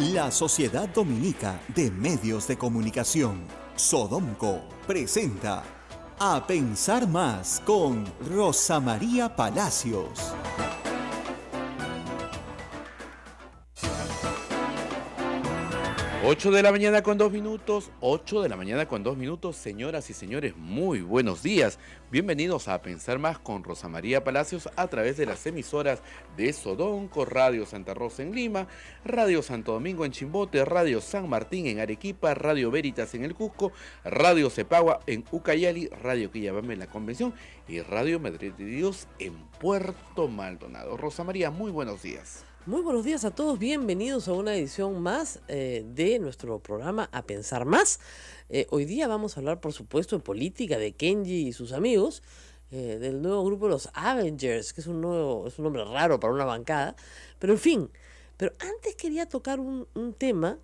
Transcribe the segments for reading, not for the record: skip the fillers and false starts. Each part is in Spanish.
La Sociedad Dominica de Medios de Comunicación, Sodomco, presenta A Pensar Más con Rosa María Palacios. 8 de la mañana con 2 minutos, 8 de la mañana con 2 minutos, señoras y señores, muy buenos días. Bienvenidos a Pensar Más con Rosa María Palacios a través de las emisoras de Sodomco, Radio Santa Rosa en Lima, Radio Santo Domingo en Chimbote, Radio San Martín en Arequipa, Radio Veritas en el Cusco, Radio Cepagua en Ucayali, Radio Quillabamba en la Convención y Radio Madrid de Dios en Puerto Maldonado. Rosa María, muy buenos días. Muy buenos días a todos, bienvenidos a una edición más de nuestro programa A Pensar Más. Hoy día vamos a hablar, por supuesto, de política, de Kenji y sus amigos, del nuevo grupo Los Avengers, que es un nombre raro para una bancada, pero en fin. Pero antes quería tocar un tema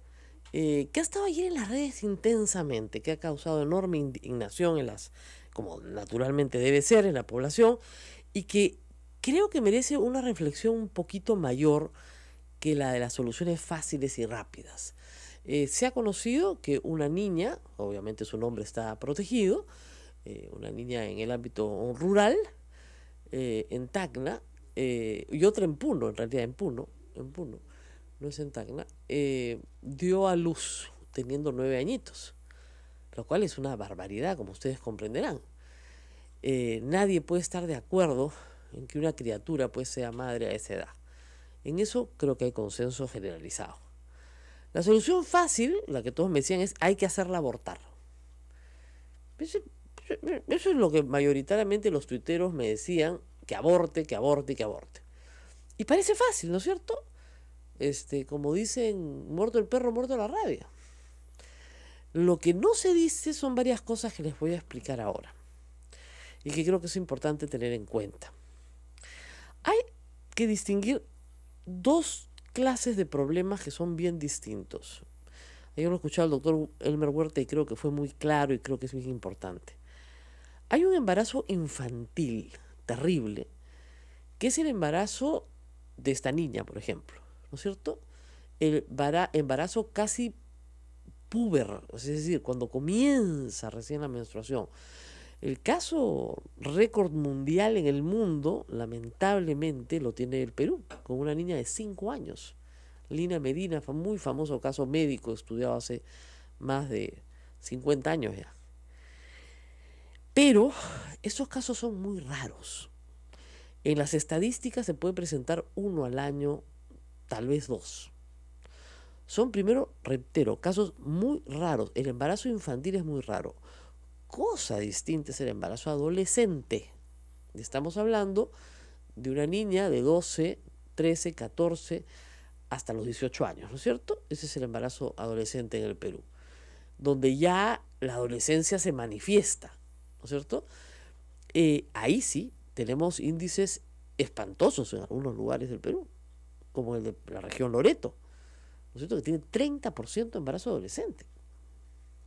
que ha estado ayer en las redes intensamente, que ha causado enorme indignación como naturalmente debe ser, en la población, y que creo que merece una reflexión un poquito mayor que la de las soluciones fáciles y rápidas. Se ha conocido que una niña, obviamente su nombre está protegido, una niña en el ámbito rural, en Tacna, y otra en Puno, en realidad en Puno, no es en Tacna, dio a luz teniendo 9 añitos, lo cual es una barbaridad, como ustedes comprenderán. Nadie puede estar de acuerdo en que una criatura pues sea madre a esa edad. En eso creo que hay consenso generalizado. La solución fácil, la que todos me decían, es hay que hacerla abortar. Eso es lo que mayoritariamente los tuiteros me decían, que aborte. Y parece fácil, ¿no es cierto? Como dicen, muerto el perro, muerto la rabia. Lo que no se dice son varias cosas que les voy a explicar ahora y que creo que es importante tener en cuenta. Hay que distinguir dos clases de problemas que son bien distintos. Ayer lo escuché al doctor Elmer Huerta y creo que fue muy claro y creo que es muy importante. Hay un embarazo infantil terrible, que es el embarazo de esta niña, por ejemplo, ¿no es cierto? El embarazo casi puber, es decir, cuando comienza recién la menstruación. El caso récord mundial en el mundo, lamentablemente, lo tiene el Perú, con una niña de 5 años. Lina Medina, muy famoso caso médico, estudiado hace más de 50 años ya. Pero esos casos son muy raros. En las estadísticas se puede presentar 1 al año, tal vez 2. Son, primero, reitero, casos muy raros. El embarazo infantil es muy raro. Cosa distinta es el embarazo adolescente. Estamos hablando de una niña de 12, 13, 14 hasta los 18 años, ¿no es cierto? Ese es el embarazo adolescente en el Perú, donde ya la adolescencia se manifiesta, ¿no es cierto? Ahí sí tenemos índices espantosos en algunos lugares del Perú, como el de la región Loreto, ¿no es cierto? Que tiene 30% de embarazo adolescente.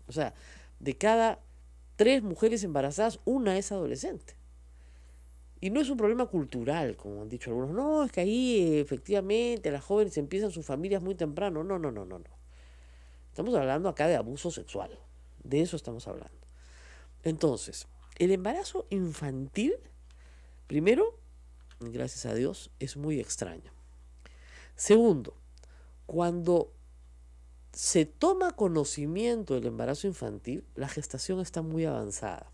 O sea, de cada 3 mujeres embarazadas, una es adolescente. Y no es un problema cultural, como han dicho algunos. No, es que ahí efectivamente las jóvenes empiezan sus familias muy temprano. No. Estamos hablando acá de abuso sexual. De eso estamos hablando. Entonces, el embarazo infantil, primero, gracias a Dios, es muy extraño. Segundo, cuando se toma conocimiento del embarazo infantil, la gestación está muy avanzada,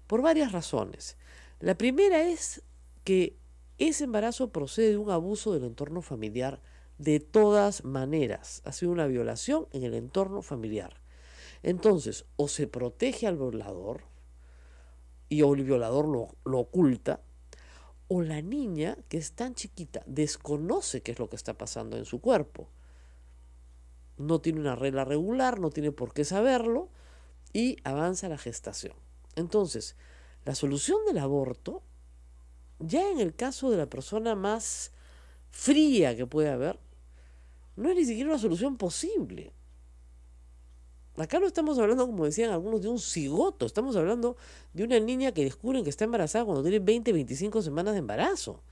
por varias razones. La primera es que ese embarazo procede de un abuso del entorno familiar de todas maneras. Ha sido una violación en el entorno familiar. Entonces, o se protege al violador, y el violador lo oculta, o la niña, que es tan chiquita, desconoce qué es lo que está pasando en su cuerpo. No tiene una regla regular, no tiene por qué saberlo y avanza la gestación. Entonces, la solución del aborto, ya en el caso de la persona más fría que puede haber, no es ni siquiera una solución posible. Acá no estamos hablando, como decían algunos, de un cigoto, estamos hablando de una niña que descubren que está embarazada cuando tiene 20, 25 semanas de embarazo.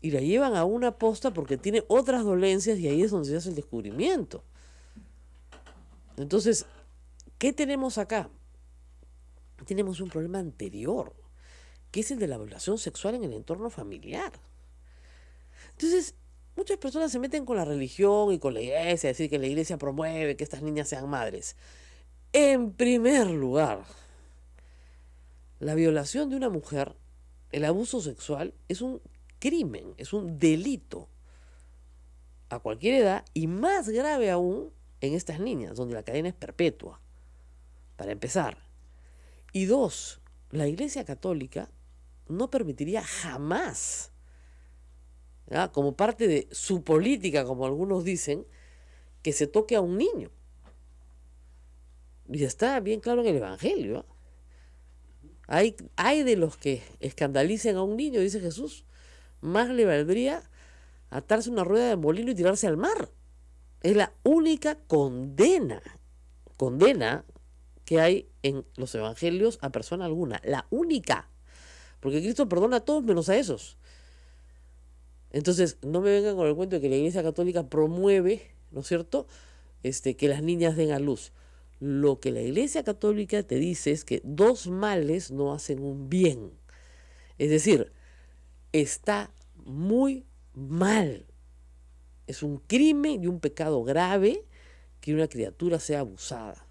y la llevan a una posta porque tiene otras dolencias y ahí es donde se hace el descubrimiento. Entonces, ¿qué tenemos acá? Tenemos un problema anterior, que es el de la violación sexual en el entorno familiar. Entonces, muchas personas se meten con la religión y con la iglesia, decir que la iglesia promueve que estas niñas sean madres. En primer lugar, la violación de una mujer, el abuso sexual, es un crimen, es un delito a cualquier edad y más grave aún en estas niñas, donde la cadena es perpetua, para empezar. Y dos, la Iglesia Católica no permitiría jamás, ¿ya?, como parte de su política, como algunos dicen, que se toque a un niño. Y está bien claro en el Evangelio, ¿eh? Hay de los que escandalicen a un niño, dice Jesús, más le valdría atarse una rueda de molino y tirarse al mar. Es la única condena que hay en los evangelios a persona alguna, la única, porque Cristo perdona a todos menos a esos. Entonces, no me vengan con el cuento de que la Iglesia Católica promueve, ¿no es cierto?, que las niñas den a luz. Lo que la Iglesia Católica te dice es que dos males no hacen un bien. Es decir, está muy mal. Es un crimen y un pecado grave que una criatura sea abusada.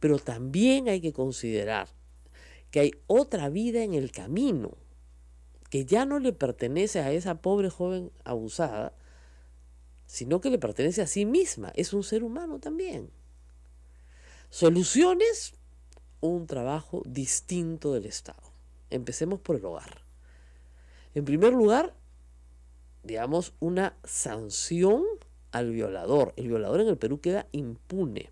Pero también hay que considerar que hay otra vida en el camino, que ya no le pertenece a esa pobre joven abusada, sino que le pertenece a sí misma. Es un ser humano también. Soluciones, un trabajo distinto del Estado. Empecemos por el hogar. En primer lugar, digamos, una sanción al violador. El violador en el Perú queda impune.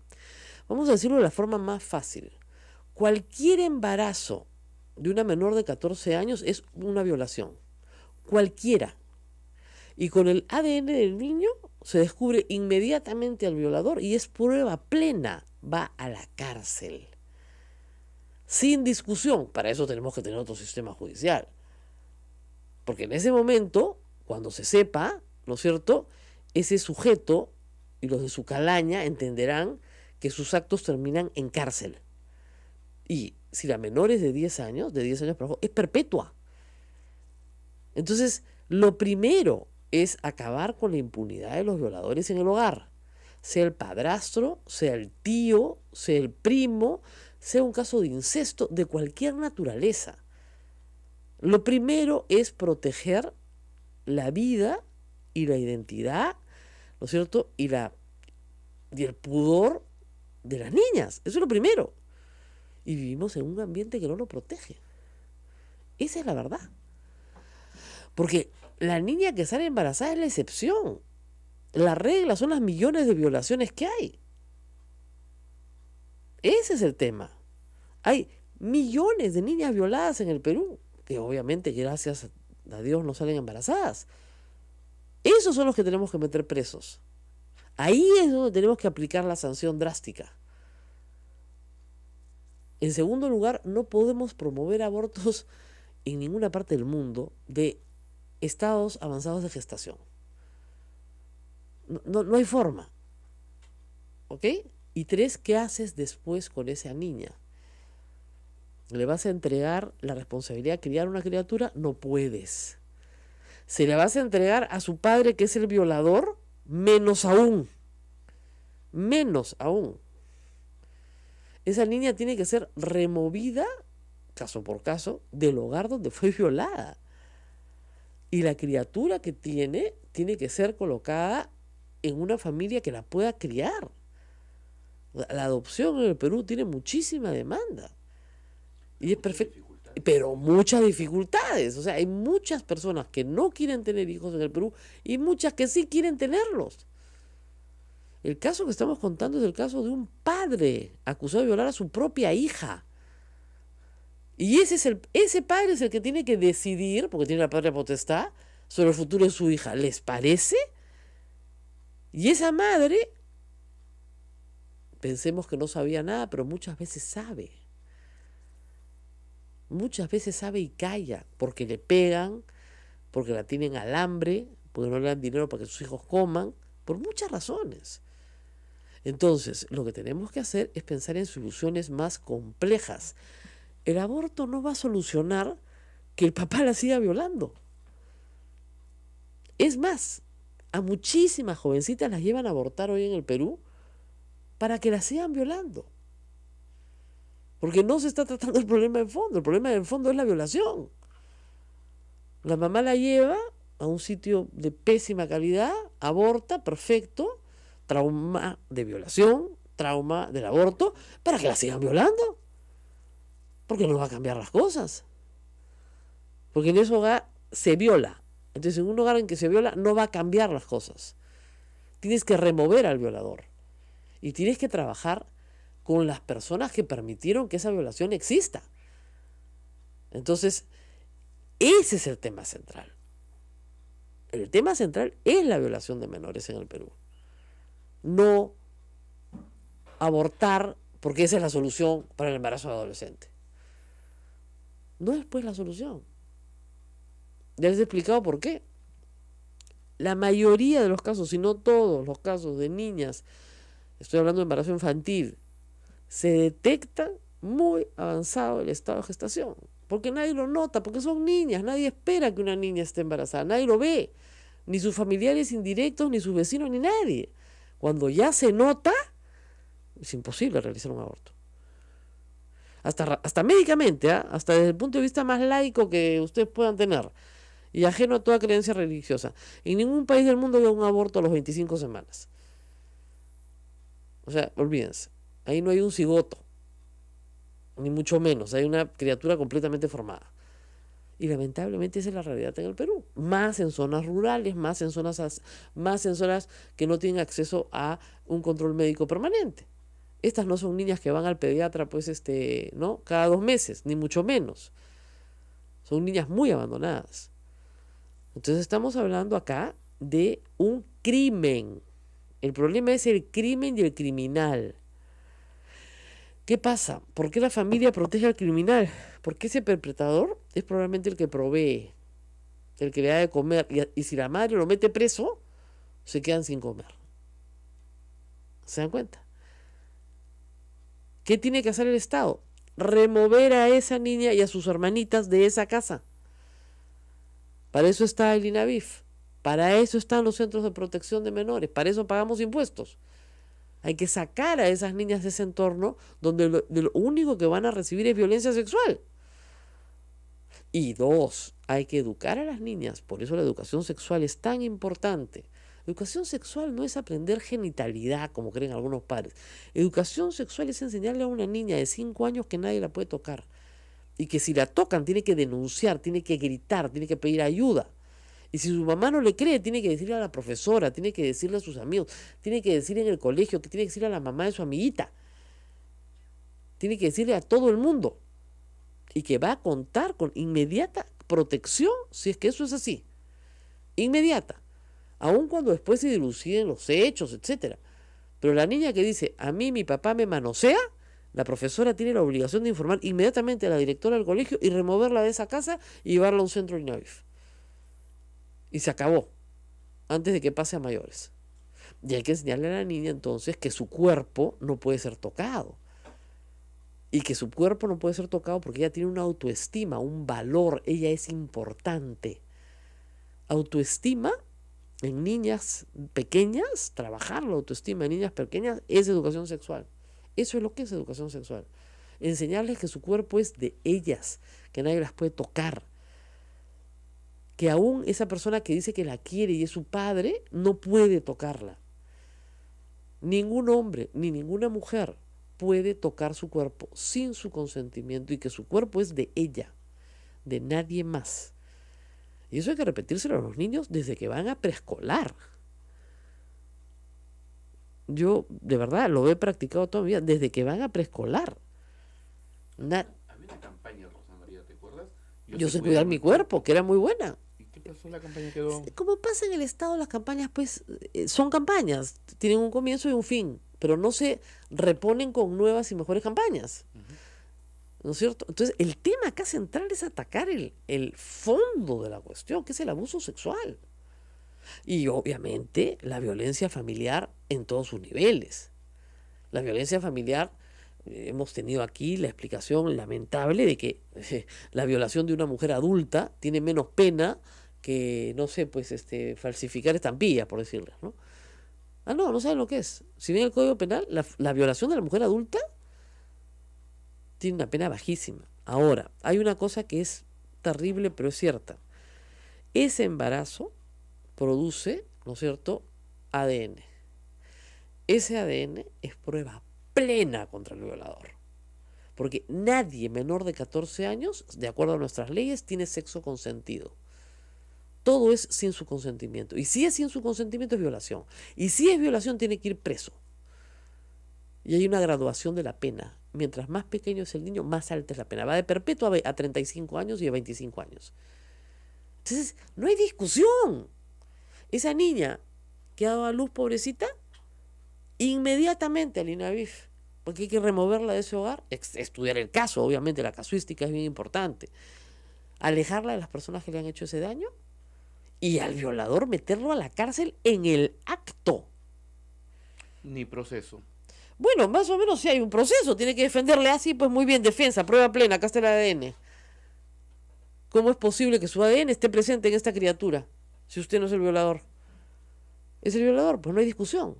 Vamos a decirlo de la forma más fácil. Cualquier embarazo de una menor de 14 años es una violación. Cualquiera. Y con el ADN del niño se descubre inmediatamente al violador y es prueba plena. Va a la cárcel. Sin discusión. Para eso tenemos que tener otro sistema judicial. Porque en ese momento, cuando se sepa, ¿no es cierto?, ese sujeto y los de su calaña entenderán que sus actos terminan en cárcel. Y si la menor es de 10 años para abajo, es perpetua. Entonces, lo primero es acabar con la impunidad de los violadores en el hogar. Sea el padrastro, sea el tío, sea el primo, sea un caso de incesto de cualquier naturaleza. Lo primero es proteger la vida y la identidad, ¿no es cierto?, y el pudor de las niñas. Eso es lo primero. Y vivimos en un ambiente que no lo protege. Esa es la verdad. Porque la niña que sale embarazada es la excepción. La regla son las millones de violaciones que hay. Ese es el tema. Hay millones de niñas violadas en el Perú, que obviamente, gracias a Dios, no salen embarazadas. Esos son los que tenemos que meter presos. Ahí es donde tenemos que aplicar la sanción drástica. En segundo lugar, no podemos promover abortos en ninguna parte del mundo de estados avanzados de gestación. No hay forma. ¿Ok? Y tres, ¿qué haces después con esa niña? ¿Le vas a entregar la responsabilidad de criar una criatura? No puedes. ¿Se le vas a entregar a su padre, que es el violador? Menos aún. Menos aún. Esa niña tiene que ser removida, caso por caso, del hogar donde fue violada. Y la criatura que tiene que ser colocada en una familia que la pueda criar. La adopción en el Perú tiene muchísima demanda. Y es perfecto. Pero muchas dificultades. O sea, hay muchas personas que no quieren tener hijos en el Perú y muchas que sí quieren tenerlos. El caso que estamos contando es el caso de un padre acusado de violar a su propia hija. Y ese padre es el que tiene que decidir, porque tiene la patria potestad, sobre el futuro de su hija. ¿Les parece? Y esa madre, pensemos que no sabía nada, pero muchas veces sabe. Muchas veces sabe y calla, porque le pegan, porque la tienen al hambre, porque no le dan dinero para que sus hijos coman, por muchas razones. Entonces, lo que tenemos que hacer es pensar en soluciones más complejas. El aborto no va a solucionar que el papá la siga violando. Es más, a muchísimas jovencitas las llevan a abortar hoy en el Perú para que las sigan violando. Porque no se está tratando el problema de fondo. El problema de fondo es la violación. La mamá la lleva a un sitio de pésima calidad, aborta, perfecto, trauma de violación, trauma del aborto, para que la sigan violando. Porque no va a cambiar las cosas. Porque en ese hogar se viola. Entonces, en un hogar en que se viola, no va a cambiar las cosas. Tienes que remover al violador. Y tienes que trabajar con las personas que permitieron que esa violación exista. Entonces, ese es el tema central. El tema central es la violación de menores en el Perú. No abortar, porque esa es la solución para el embarazo de adolescente. No es pues la solución. Ya les he explicado por qué. La mayoría de los casos, si no todos los casos de niñas, estoy hablando de embarazo infantil, se detectan muy avanzado el estado de gestación. Porque nadie lo nota, porque son niñas, nadie espera que una niña esté embarazada, nadie lo ve, ni sus familiares indirectos, ni sus vecinos, ni nadie. Cuando ya se nota, es imposible realizar un aborto. Hasta médicamente, hasta desde el punto de vista más laico que ustedes puedan tener, y ajeno a toda creencia religiosa. En ningún país del mundo hay un aborto a los 25 semanas. O sea, olvídense, ahí no hay un cigoto, ni mucho menos, hay una criatura completamente formada. Y lamentablemente esa es la realidad en el Perú, más en zonas rurales, más en zonas que no tienen acceso a un control médico permanente. Estas no son niñas que van al pediatra ¿no? cada 2 meses, ni mucho menos. Son niñas muy abandonadas. Entonces estamos hablando acá de un crimen. El problema es el crimen y el criminal. ¿Qué pasa? ¿Por qué la familia protege al criminal? Porque ese perpetrador es probablemente el que provee, el que le da de comer. Y si la madre lo mete preso, se quedan sin comer. ¿Se dan cuenta? ¿Qué tiene que hacer el Estado? Remover a esa niña y a sus hermanitas de esa casa. Para eso está el INAVIF. Para eso están los centros de protección de menores. Para eso pagamos impuestos. Hay que sacar a esas niñas de ese entorno donde lo único que van a recibir es violencia sexual. Y 2, hay que educar a las niñas. Por eso la educación sexual es tan importante. Educación sexual no es aprender genitalidad, como creen algunos padres. Educación sexual es enseñarle a una niña de 5 años que nadie la puede tocar. Y que si la tocan tiene que denunciar, tiene que gritar, tiene que pedir ayuda. Y si su mamá no le cree, tiene que decirle a la profesora, tiene que decirle a sus amigos, tiene que decir en el colegio, que tiene que decirle a la mamá de su amiguita. Tiene que decirle a todo el mundo. Y que va a contar con inmediata protección si es que eso es así. Inmediata. Aun cuando después se diluciden los hechos, etc. Pero la niña que dice, a mí mi papá me manosea, la profesora tiene la obligación de informar inmediatamente a la directora del colegio y removerla de esa casa y llevarla a un centro INAVIF. Y se acabó, antes de que pase a mayores. Y hay que enseñarle a la niña entonces que su cuerpo no puede ser tocado. Y que su cuerpo no puede ser tocado porque ella tiene una autoestima, un valor, ella es importante. Autoestima en niñas pequeñas, trabajar la autoestima en niñas pequeñas es educación sexual. Eso es lo que es educación sexual. Enseñarles que su cuerpo es de ellas, que nadie las puede tocar. Que aún esa persona que dice que la quiere y es su padre, no puede tocarla. Ningún hombre ni ninguna mujer puede tocar su cuerpo sin su consentimiento y que su cuerpo es de ella, de nadie más. Y eso hay que repetírselo a los niños desde que van a preescolar. Yo, de verdad, lo he practicado toda mi vida, desde que van a preescolar. Había una campaña, Rosa María, ¿te acuerdas? Yo sé cuidar mi cuerpo, que era muy buena. ¿Y qué pasó? La campaña quedó... Como pasa en el Estado, las campañas, pues, son campañas. Tienen un comienzo y un fin, pero no se reponen con nuevas y mejores campañas. ¿no es cierto? Entonces, el tema acá central es atacar el fondo de la cuestión, que es el abuso sexual. Y obviamente la violencia familiar en todos sus niveles. La violencia familiar, hemos tenido aquí la explicación lamentable de que la violación de una mujer adulta tiene menos pena que, no sé, pues falsificar estampillas, por decirles, ¿no? Ah, no saben lo que es. Si bien el Código Penal, la violación de la mujer adulta tiene una pena bajísima. Ahora, hay una cosa que es terrible, pero es cierta. Ese embarazo produce, ¿no es cierto?, ADN. Ese ADN es prueba plena contra el violador. Porque nadie menor de 14 años, de acuerdo a nuestras leyes, tiene sexo consentido. Todo es sin su consentimiento. Y si es sin su consentimiento es violación. Y si es violación tiene que ir preso. Y hay una graduación de la pena. Mientras más pequeño es el niño, más alta es la pena. Va de perpetua a 35 años y a 25 años. Entonces, no hay discusión. Esa niña que ha dado a luz, pobrecita, inmediatamente al INAVIF, porque hay que removerla de ese hogar, estudiar el caso, obviamente la casuística es bien importante, alejarla de las personas que le han hecho ese daño y al violador meterlo a la cárcel en el acto. Ni proceso. Bueno, más o menos sí hay un proceso, tiene que defenderle así, pues muy bien, defensa, prueba plena, acá está el ADN. ¿Cómo es posible que su ADN esté presente en esta criatura si usted no es el violador? ¿Es el violador? Pues no hay discusión.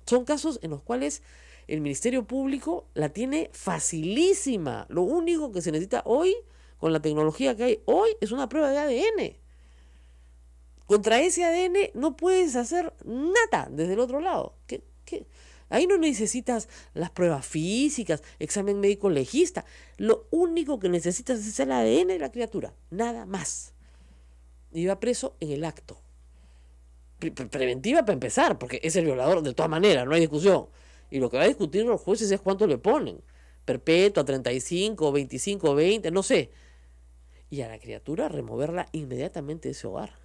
Son casos en los cuales el Ministerio Público la tiene facilísima. Lo único que se necesita hoy, con la tecnología que hay hoy, es una prueba de ADN. Contra ese ADN no puedes hacer nada desde el otro lado. ¿Qué? Ahí no necesitas las pruebas físicas, examen médico legista. Lo único que necesitas es el ADN de la criatura, nada más. Y va preso en el acto. Preventiva para empezar, porque es el violador de todas maneras, no hay discusión. Y lo que va a discutir los jueces es cuánto le ponen. Perpetua, 35, 25, 20, no sé. Y a la criatura removerla inmediatamente de ese hogar.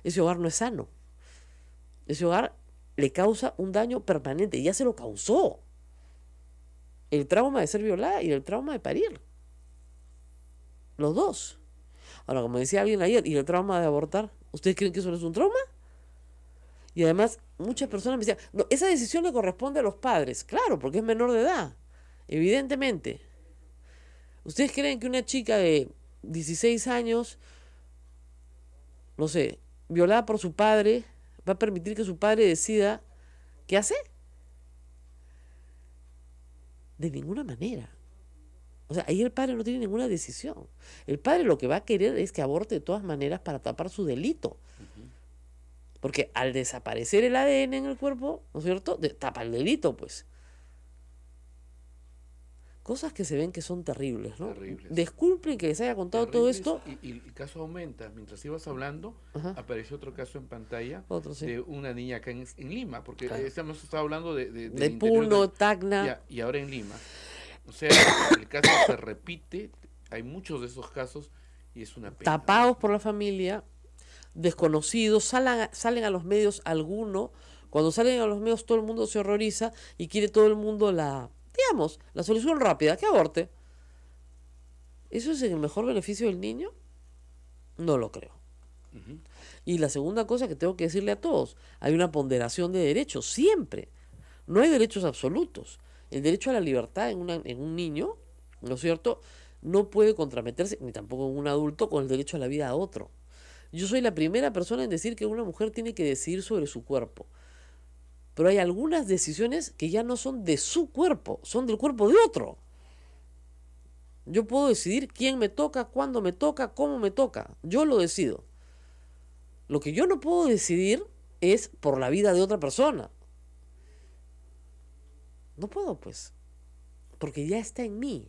Ese hogar no es sano. Ese hogar le causa un daño permanente, y ya se lo causó. El trauma de ser violada y el trauma de parir. Los dos. Ahora, como decía alguien ayer, ¿y el trauma de abortar? ¿Ustedes creen que eso no es un trauma? Y además, muchas personas me decían, no, esa decisión le corresponde a los padres. Claro, porque es menor de edad, evidentemente. ¿Ustedes creen que una chica de 16 años, no sé, violada por su padre, va a permitir que su padre decida qué hace? De ninguna manera. O sea, ahí el padre no tiene ninguna decisión. El padre lo que va a querer es que aborte de todas maneras para tapar su delito. Porque al desaparecer el ADN en el cuerpo, ¿no es cierto?, tapa el delito, pues. Cosas que se ven que son terribles, ¿no? Terribles. Disculpen que les haya contado todo esto. Y el caso aumenta. Mientras ibas hablando, apareció otro caso en pantalla Sí. de una niña acá en Lima, porque claro, hemos estado hablando de Puno, Tacna. Y ahora en Lima. O sea, el caso se repite, hay muchos de esos casos y es una pena. Tapados por la familia, desconocidos, salen a los medios algunos. Cuando salen a los medios todo el mundo se horroriza y quiere todo el mundo la solución rápida, que aborte. ¿Eso es el mejor beneficio del niño? No lo creo. Y la segunda cosa que tengo que decirle a todos, hay una ponderación de derechos, siempre. No hay derechos absolutos. El derecho a la libertad en un niño, ¿no es cierto?, no puede contrameterse, ni tampoco en un adulto, con el derecho a la vida a otro. Yo soy la primera persona en decir que una mujer tiene que decidir sobre su cuerpo. Pero hay algunas decisiones que ya no son de su cuerpo, son del cuerpo de otro. Yo puedo decidir quién me toca, cuándo me toca, cómo me toca. Yo lo decido. Lo que yo no puedo decidir es por la vida de otra persona. No puedo, pues. Porque ya está en mí.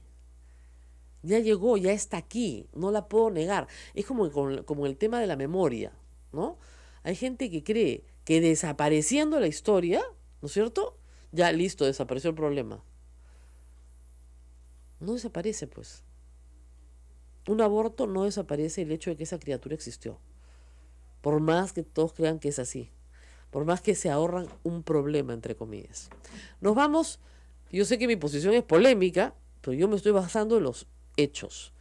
Ya llegó, ya está aquí. No la puedo negar. Es como el tema de la memoria, ¿no? Hay gente que cree que desapareciendo la historia, ¿no es cierto?, ya listo, desapareció el problema. No desaparece, pues. Un aborto no desaparece el hecho de que esa criatura existió. Por más que todos crean que es así. Por más que se ahorran un problema, entre comillas. Nos vamos. Yo sé que mi posición es polémica, pero yo me estoy basando en los hechos.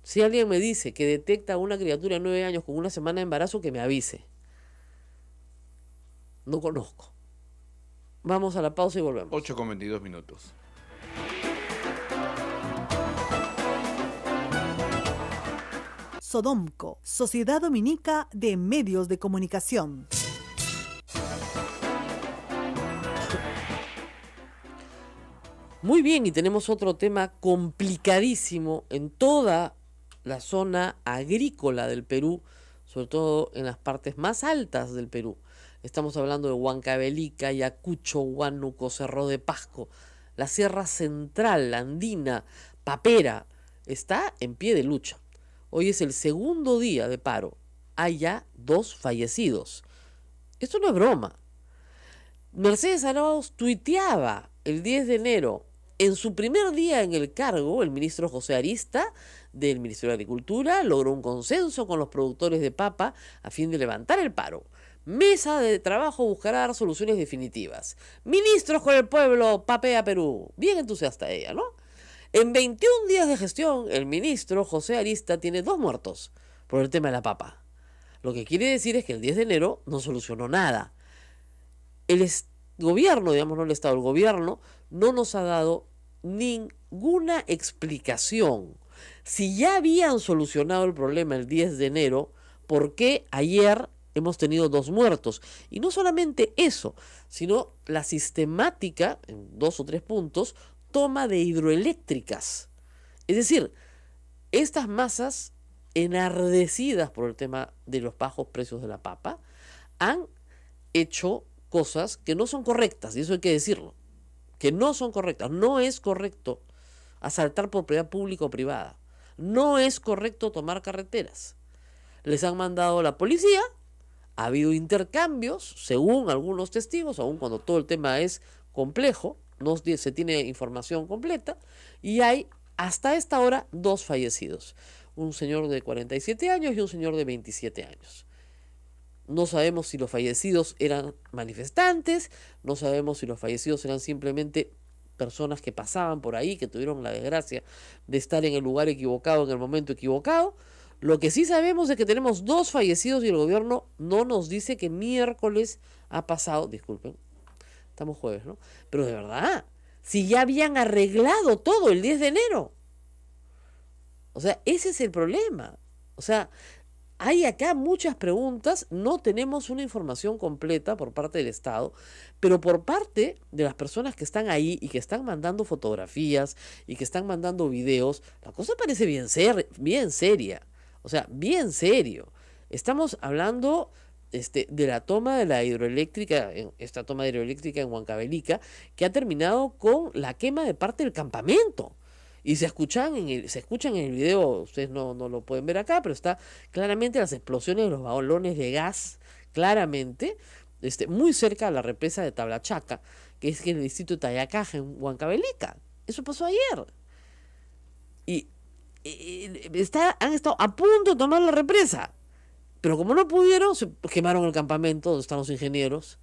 Si alguien me dice que detecta a una criatura de 9 años con una semana de embarazo, que me avise. No conozco. Vamos a la pausa y volvemos. 8:22. Sodomco, Sociedad Dominica de Medios de Comunicación. Muy bien, y tenemos otro tema complicadísimo en toda la zona agrícola del Perú, sobre todo en las partes más altas del Perú. Estamos hablando de Huancavelica, Ayacucho, Huánuco, Cerro de Pasco. La Sierra Central, la Andina, Papera, está en pie de lucha. Hoy es el segundo día de paro. Hay ya 2 fallecidos. Esto no es broma. Mercedes Arauz tuiteaba el 10 de enero, en su primer día en el cargo, el ministro José Arista, del Ministerio de Agricultura, logró un consenso con los productores de papa a fin de levantar el paro. Mesa de trabajo buscará dar soluciones definitivas. Ministros con el pueblo, papea Perú. Bien entusiasta ella, ¿no? En 21 días de gestión, el ministro José Arista tiene 2 muertos por el tema de la papa. Lo que quiere decir es que el 10 de enero no solucionó nada. El gobierno, digamos, no el Estado, el gobierno no nos ha dado ninguna explicación. Si ya habían solucionado el problema el 10 de enero, ¿por qué ayer hemos tenido 2 muertos? Y no solamente eso, sino la sistemática, en 2 o 3 puntos, toma de hidroeléctricas. Es decir, estas masas enardecidas por el tema de los bajos precios de la papa han hecho cosas que no son correctas, y eso hay que decirlo, que no son correctas. No es correcto asaltar propiedad pública o privada. No es correcto tomar carreteras. Les han mandado la policía, ha habido intercambios, según algunos testigos, aun cuando todo el tema es complejo, no se tiene información completa, y hay hasta esta hora 2 fallecidos. Un señor de 47 años y un señor de 27 años. No sabemos si los fallecidos eran manifestantes, no sabemos si los fallecidos eran simplemente personas que pasaban por ahí, que tuvieron la desgracia de estar en el lugar equivocado, en el momento equivocado. Lo que sí sabemos es que tenemos 2 fallecidos y el gobierno no nos dice que miércoles ha pasado, disculpen, estamos jueves, ¿no? Pero de verdad, si ya habían arreglado todo el 10 de enero. O sea, ese es el problema. O sea, hay acá muchas preguntas, no tenemos una información completa por parte del Estado, pero por parte de las personas que están ahí y que están mandando fotografías y que están mandando videos, la cosa parece bien seria, o sea, bien serio. Estamos hablando de la toma de la hidroeléctrica, esta toma de hidroeléctrica en Huancavelica, que ha terminado con la quema de parte del campamento. Y se escuchan en el video, ustedes no lo pueden ver acá, pero está claramente las explosiones de los balones de gas, claramente, muy cerca de la represa de Tablachaca, que es en el distrito de Tayacaja, en Huancavelica. Eso pasó ayer. Y han estado a punto de tomar la represa. Pero como no pudieron, se quemaron el campamento donde están los ingenieros.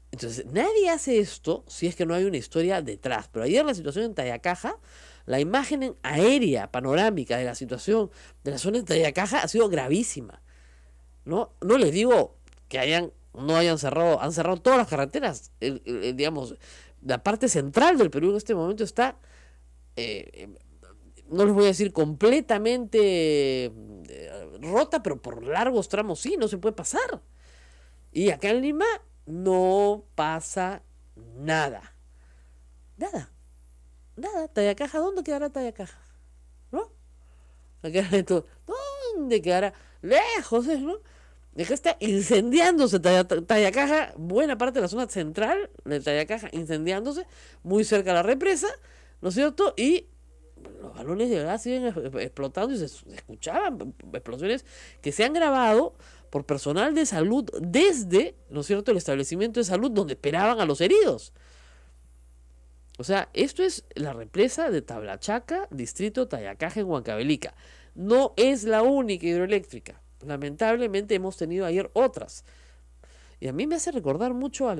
Entonces, nadie hace esto si es que no hay una historia detrás. Pero ayer la situación en Tayacaja, la imagen aérea, panorámica de la situación de la zona de Tayacaja ha sido gravísima. No les digo que no hayan cerrado, han cerrado todas las carreteras. Digamos, la parte central del Perú en este momento está, no les voy a decir completamente rota, pero por largos tramos sí, no se puede pasar. Y acá en Lima no pasa nada. Nada. Tayacaja, ¿dónde quedará Tayacaja? ¿No? ¿Dónde quedará? Lejos, ¿no? Acá está incendiándose Tayacaja, buena parte de la zona central de Tayacaja incendiándose, muy cerca de la represa, ¿no es cierto? Y los balones de gas siguen explotando y se escuchaban explosiones que se han grabado por personal de salud desde, ¿no es cierto?, el establecimiento de salud donde esperaban a los heridos. O sea, esto es la represa de Tablachaca, distrito Tayacaja, en Huancavelica. No es la única hidroeléctrica. Lamentablemente hemos tenido ayer otras. Y a mí me hace recordar mucho a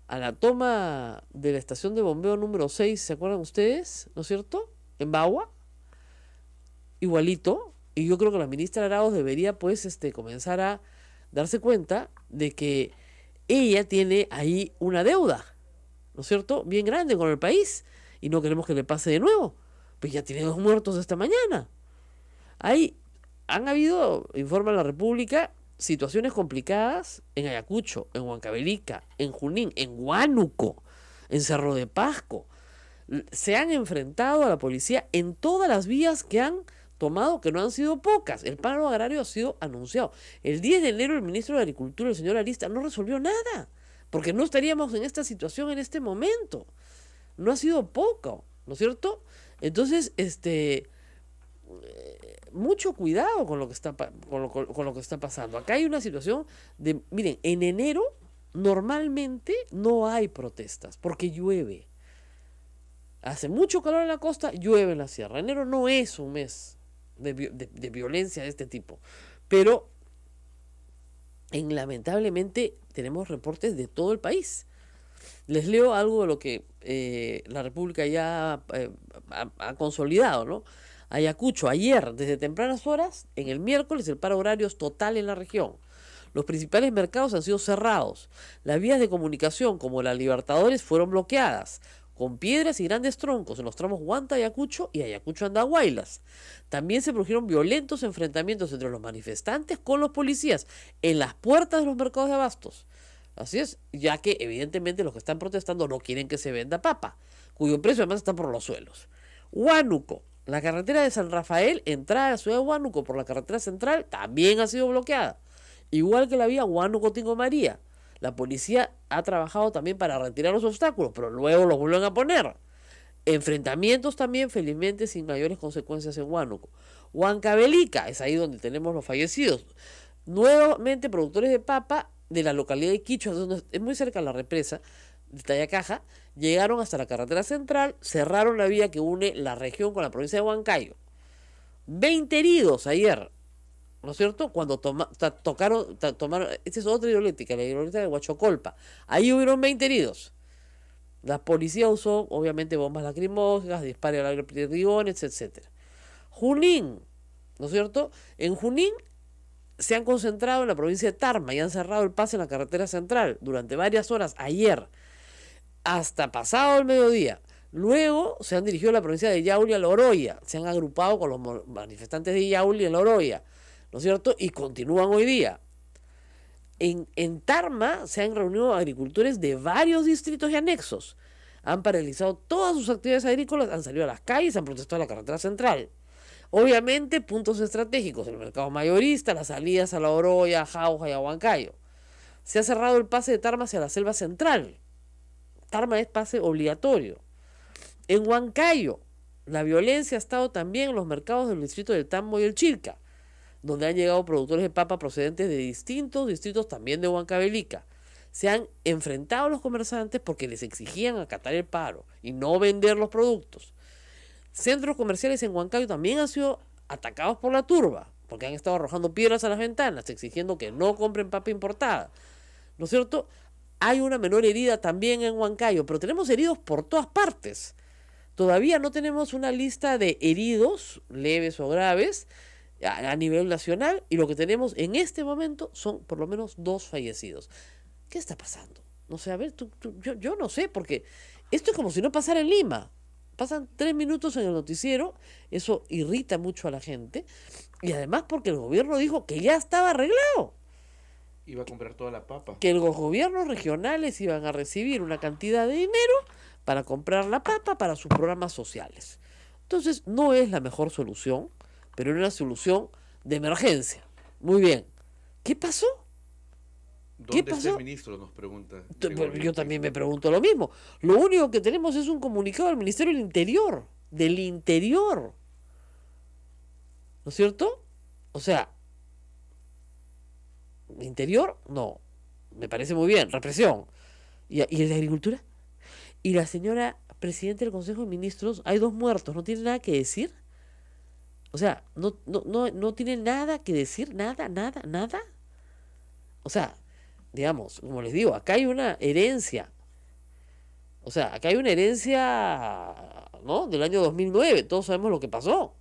a la toma de la estación de bombeo número 6, ¿se acuerdan ustedes? ¿No es cierto? En Bagua, igualito. Y yo creo que la ministra Arauz debería pues comenzar a darse cuenta de que ella tiene ahí una deuda, ¿no es cierto?, bien grande con el país, y no queremos que le pase de nuevo. Pues ya tiene 2 muertos esta mañana. Ahí han habido, informa la República, situaciones complicadas en Ayacucho, en Huancavelica, en Junín, en Huánuco, en Cerro de Pasco. Se han enfrentado a la policía en todas las vías que han tomado, que no han sido pocas. El paro agrario ha sido anunciado. El 10 de enero el ministro de Agricultura, el señor Arista, no resolvió nada, porque no estaríamos en esta situación en este momento. No ha sido poco, ¿no es cierto? Entonces, mucho cuidado con lo que está con lo que está pasando. Acá hay una situación de, miren, en enero normalmente no hay protestas porque llueve. Hace mucho calor en la costa, llueve en la sierra. Enero no es un mes de violencia de este tipo. Pero lamentablemente tenemos reportes de todo el país. Les leo algo de lo que la República ya ha consolidado, ¿no? Ayacucho, ayer, desde tempranas horas, en el miércoles, el paro horario es total en la región. Los principales mercados han sido cerrados. Las vías de comunicación, como la Libertadores, fueron bloqueadas, con piedras y grandes troncos en los tramos Huanta-Ayacucho y Ayacucho-Andahuaylas. También se produjeron violentos enfrentamientos entre los manifestantes con los policías en las puertas de los mercados de abastos. Así es, ya que evidentemente los que están protestando no quieren que se venda papa, cuyo precio además está por los suelos. Huánuco, la carretera de San Rafael, entrada a la ciudad de Huánuco por la carretera central, también ha sido bloqueada. Igual que la vía Huánuco-Tingo María. La policía ha trabajado también para retirar los obstáculos, pero luego los vuelven a poner. Enfrentamientos también, felizmente, sin mayores consecuencias en Huánuco. Huancavelica, es ahí donde tenemos los fallecidos. Nuevamente, productores de papa de la localidad de Quichua, donde es muy cerca de la represa de Tayacaja, llegaron hasta la carretera central, cerraron la vía que une la región con la provincia de Huancayo. 20 heridos ayer, ¿no es cierto? Cuando tomaron, esta es otra hidroeléctrica, la hidroeléctrica de Huachocolpa. Ahí hubieron 20 heridos. La policía usó, obviamente, bombas lacrimógenas, disparos al aire, perdigones, etc. Junín, ¿no es cierto? En Junín se han concentrado en la provincia de Tarma y han cerrado el pase en la carretera central durante varias horas ayer, hasta pasado el mediodía. Luego se han dirigido a la provincia de Yauli a La Oroya, se han agrupado con los manifestantes de Yauli en La Oroya, ¿no es cierto? Y continúan hoy día. En Tarma se han reunido agricultores de varios distritos y anexos. Han paralizado todas sus actividades agrícolas, han salido a las calles, han protestado en la carretera central. Obviamente, puntos estratégicos, el mercado mayorista, las salidas a La Oroya, a Jauja y a Huancayo. Se ha cerrado el pase de Tarma hacia la selva central. Tarma es pase obligatorio. En Huancayo, la violencia ha estado también en los mercados del distrito del Tambo y el Chilca, donde han llegado productores de papa procedentes de distintos distritos también de Huancavelica. Se han enfrentado a los comerciantes porque les exigían acatar el paro y no vender los productos. Centros comerciales en Huancayo también han sido atacados por la turba, porque han estado arrojando piedras a las ventanas, exigiendo que no compren papa importada. ¿No es cierto? Hay una menor herida también en Huancayo, pero tenemos heridos por todas partes. Todavía no tenemos una lista de heridos, leves o graves, a nivel nacional, y lo que tenemos en este momento son por lo menos 2 fallecidos. ¿Qué está pasando? No sé, a ver, yo no sé, porque esto es como si no pasara en Lima. Pasan 3 minutos en el noticiero, eso irrita mucho a la gente, y además porque el gobierno dijo que ya estaba arreglado. Iba a comprar toda la papa. Que los gobiernos regionales iban a recibir una cantidad de dinero para comprar la papa para sus programas sociales. Entonces, no es la mejor solución, pero era una solución de emergencia. Muy bien. ¿Qué pasó? ¿Dónde está el ministro? Nos pregunta. Yo también me pregunto lo mismo. Lo único que tenemos es un comunicado del Ministerio del Interior. Del Interior. ¿No es cierto? O sea, Interior, no. Me parece muy bien. Represión. ¿Y en la agricultura? Y la señora presidenta del Consejo de Ministros, hay 2 muertos. ¿No tiene nada que decir? O sea, no tiene nada que decir. Nada. O sea, digamos, como les digo, acá hay una herencia O sea, acá hay una herencia, ¿no? Del año 2009, todos sabemos lo que pasó.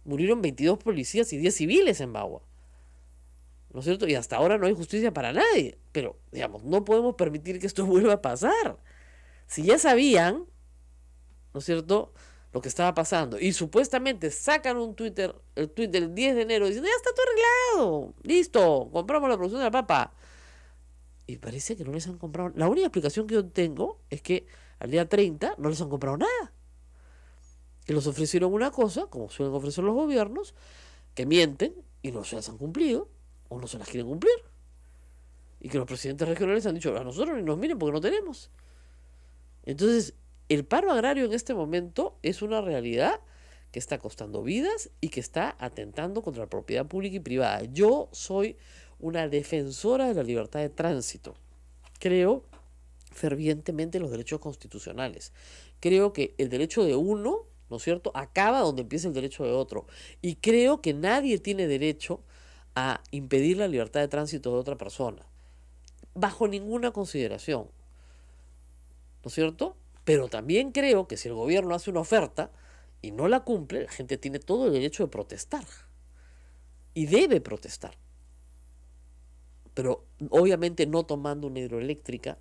Murieron 22 policías y 10 civiles en Bagua, ¿no es cierto? Y hasta ahora no hay justicia para nadie. Pero, digamos, no podemos permitir que esto vuelva a pasar. Si ya sabían, ¿no es cierto?, lo que estaba pasando, y supuestamente sacan un Twitter, el tweet del 10 de enero, diciendo, ya está todo arreglado, listo, compramos la producción de la papa. Y parece que no les han comprado. La única explicación que yo tengo es que al día 30 no les han comprado nada. Que les ofrecieron una cosa, como suelen ofrecer los gobiernos, que mienten y no se las han cumplido, o no se las quieren cumplir. Y que los presidentes regionales han dicho, a nosotros ni nos miren porque no tenemos. Entonces, el paro agrario en este momento es una realidad que está costando vidas y que está atentando contra la propiedad pública y privada. Yo soy una defensora de la libertad de tránsito. Creo fervientemente en los derechos constitucionales. Creo que el derecho de uno, ¿no es cierto?, acaba donde empieza el derecho de otro. Y creo que nadie tiene derecho a impedir la libertad de tránsito de otra persona, bajo ninguna consideración, ¿no es cierto? Pero también creo que si el gobierno hace una oferta y no la cumple, la gente tiene todo el derecho de protestar. Y debe protestar. Pero obviamente no tomando una hidroeléctrica,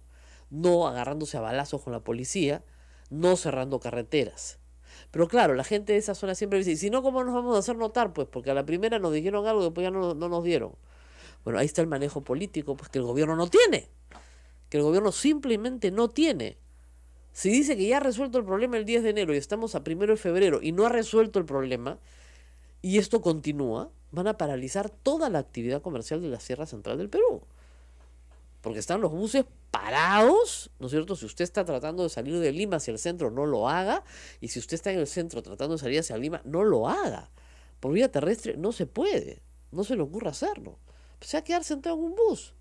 no agarrándose a balazos con la policía, no cerrando carreteras. Pero claro, la gente de esa zona siempre dice, ¿y si no, cómo nos vamos a hacer notar? Pues porque a la primera nos dijeron algo y después ya no nos dieron. Bueno, ahí está el manejo político, pues que el gobierno no tiene. Que el gobierno simplemente no tiene. Si dice que ya ha resuelto el problema el 10 de enero y estamos a 1 de febrero y no ha resuelto el problema, y esto continúa, van a paralizar toda la actividad comercial de la Sierra Central del Perú. Porque están los buses parados, ¿no es cierto? Si usted está tratando de salir de Lima hacia el centro, no lo haga. Y si usted está en el centro tratando de salir hacia Lima, no lo haga. Por vía terrestre no se puede. No se le ocurra hacerlo. Se va a quedar sentado en un bus.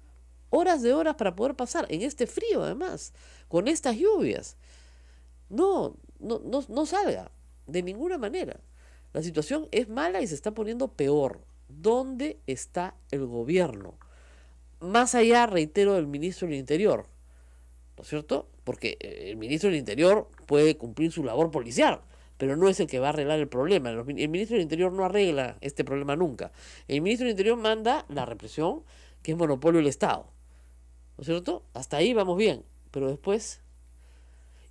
Horas de horas para poder pasar. En este frío, además. Con estas lluvias. No salga. De ninguna manera. La situación es mala y se está poniendo peor. ¿Dónde está el gobierno? Más allá, reitero, del ministro del Interior, ¿no es cierto? Porque el ministro del Interior puede cumplir su labor policial, pero no es el que va a arreglar el problema. El ministro del Interior no arregla este problema nunca. El ministro del Interior manda la represión, que es monopolio del Estado, ¿no es cierto? Hasta ahí vamos bien, pero después,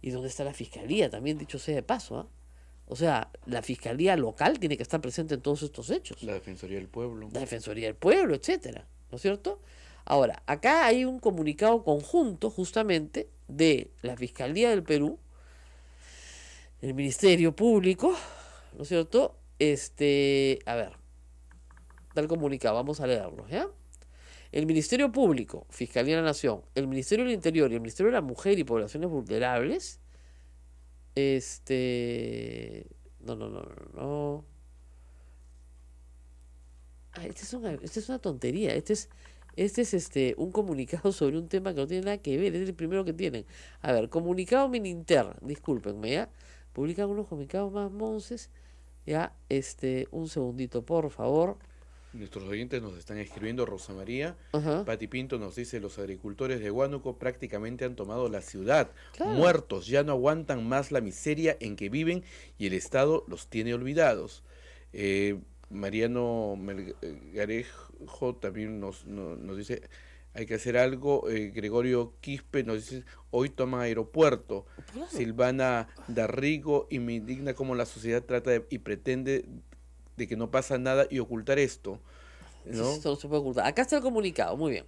¿y dónde está la fiscalía? También dicho sea de paso, ¿eh? O sea, la fiscalía local tiene que estar presente en todos estos hechos. La Defensoría del Pueblo. La Defensoría del Pueblo, etcétera, ¿no es cierto? Ahora, acá hay un comunicado conjunto justamente de la Fiscalía del Perú, el Ministerio Público, ¿no es cierto? A ver, está el comunicado, vamos a leerlo, ¿ya? El Ministerio Público, Fiscalía de la Nación, el Ministerio del Interior y el Ministerio de la Mujer y Poblaciones Vulnerables, no. Esta es una tontería, este es un comunicado sobre un tema que no tiene nada que ver, es el primero que tienen. A ver, comunicado Mininter, discúlpenme, ¿ya? Publican unos comunicados más monces, ¿ya? Un segundito, por favor. Nuestros oyentes nos están escribiendo, Rosa María. Ajá. Pati Pinto nos dice, los agricultores de Huánuco prácticamente han tomado la ciudad. Claro. Muertos, ya no aguantan más la miseria en que viven y el Estado los tiene olvidados. Mariano Melgarejo también nos dice, hay que hacer algo. Gregorio Quispe nos dice, hoy toman aeropuerto. Claro. Silvana Darrigo, y me indigna cómo la sociedad trata y pretende de que no pasa nada y ocultar esto, ¿no? Esto no se puede ocultar. Acá está el comunicado, muy bien.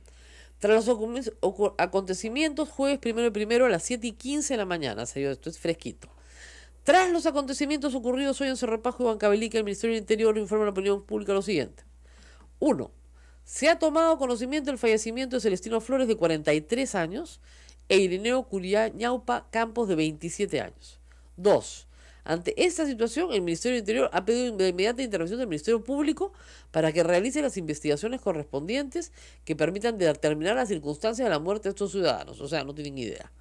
Tras los acontecimientos, jueves 1 a las 7:15 de la mañana, esto es fresquito. Tras los acontecimientos ocurridos hoy en Cerrepajo y Huancavelica, el Ministerio del Interior informa a la opinión pública lo siguiente. 1. Se ha tomado conocimiento del fallecimiento de Celestino Flores, de 43 años, e Ireneo Curiá Ñaupa Campos, de 27 años. 2. Ante esta situación, el Ministerio del Interior ha pedido de inmediata intervención del Ministerio Público para que realice las investigaciones correspondientes que permitan determinar las circunstancias de la muerte de estos ciudadanos. O sea, no tienen idea.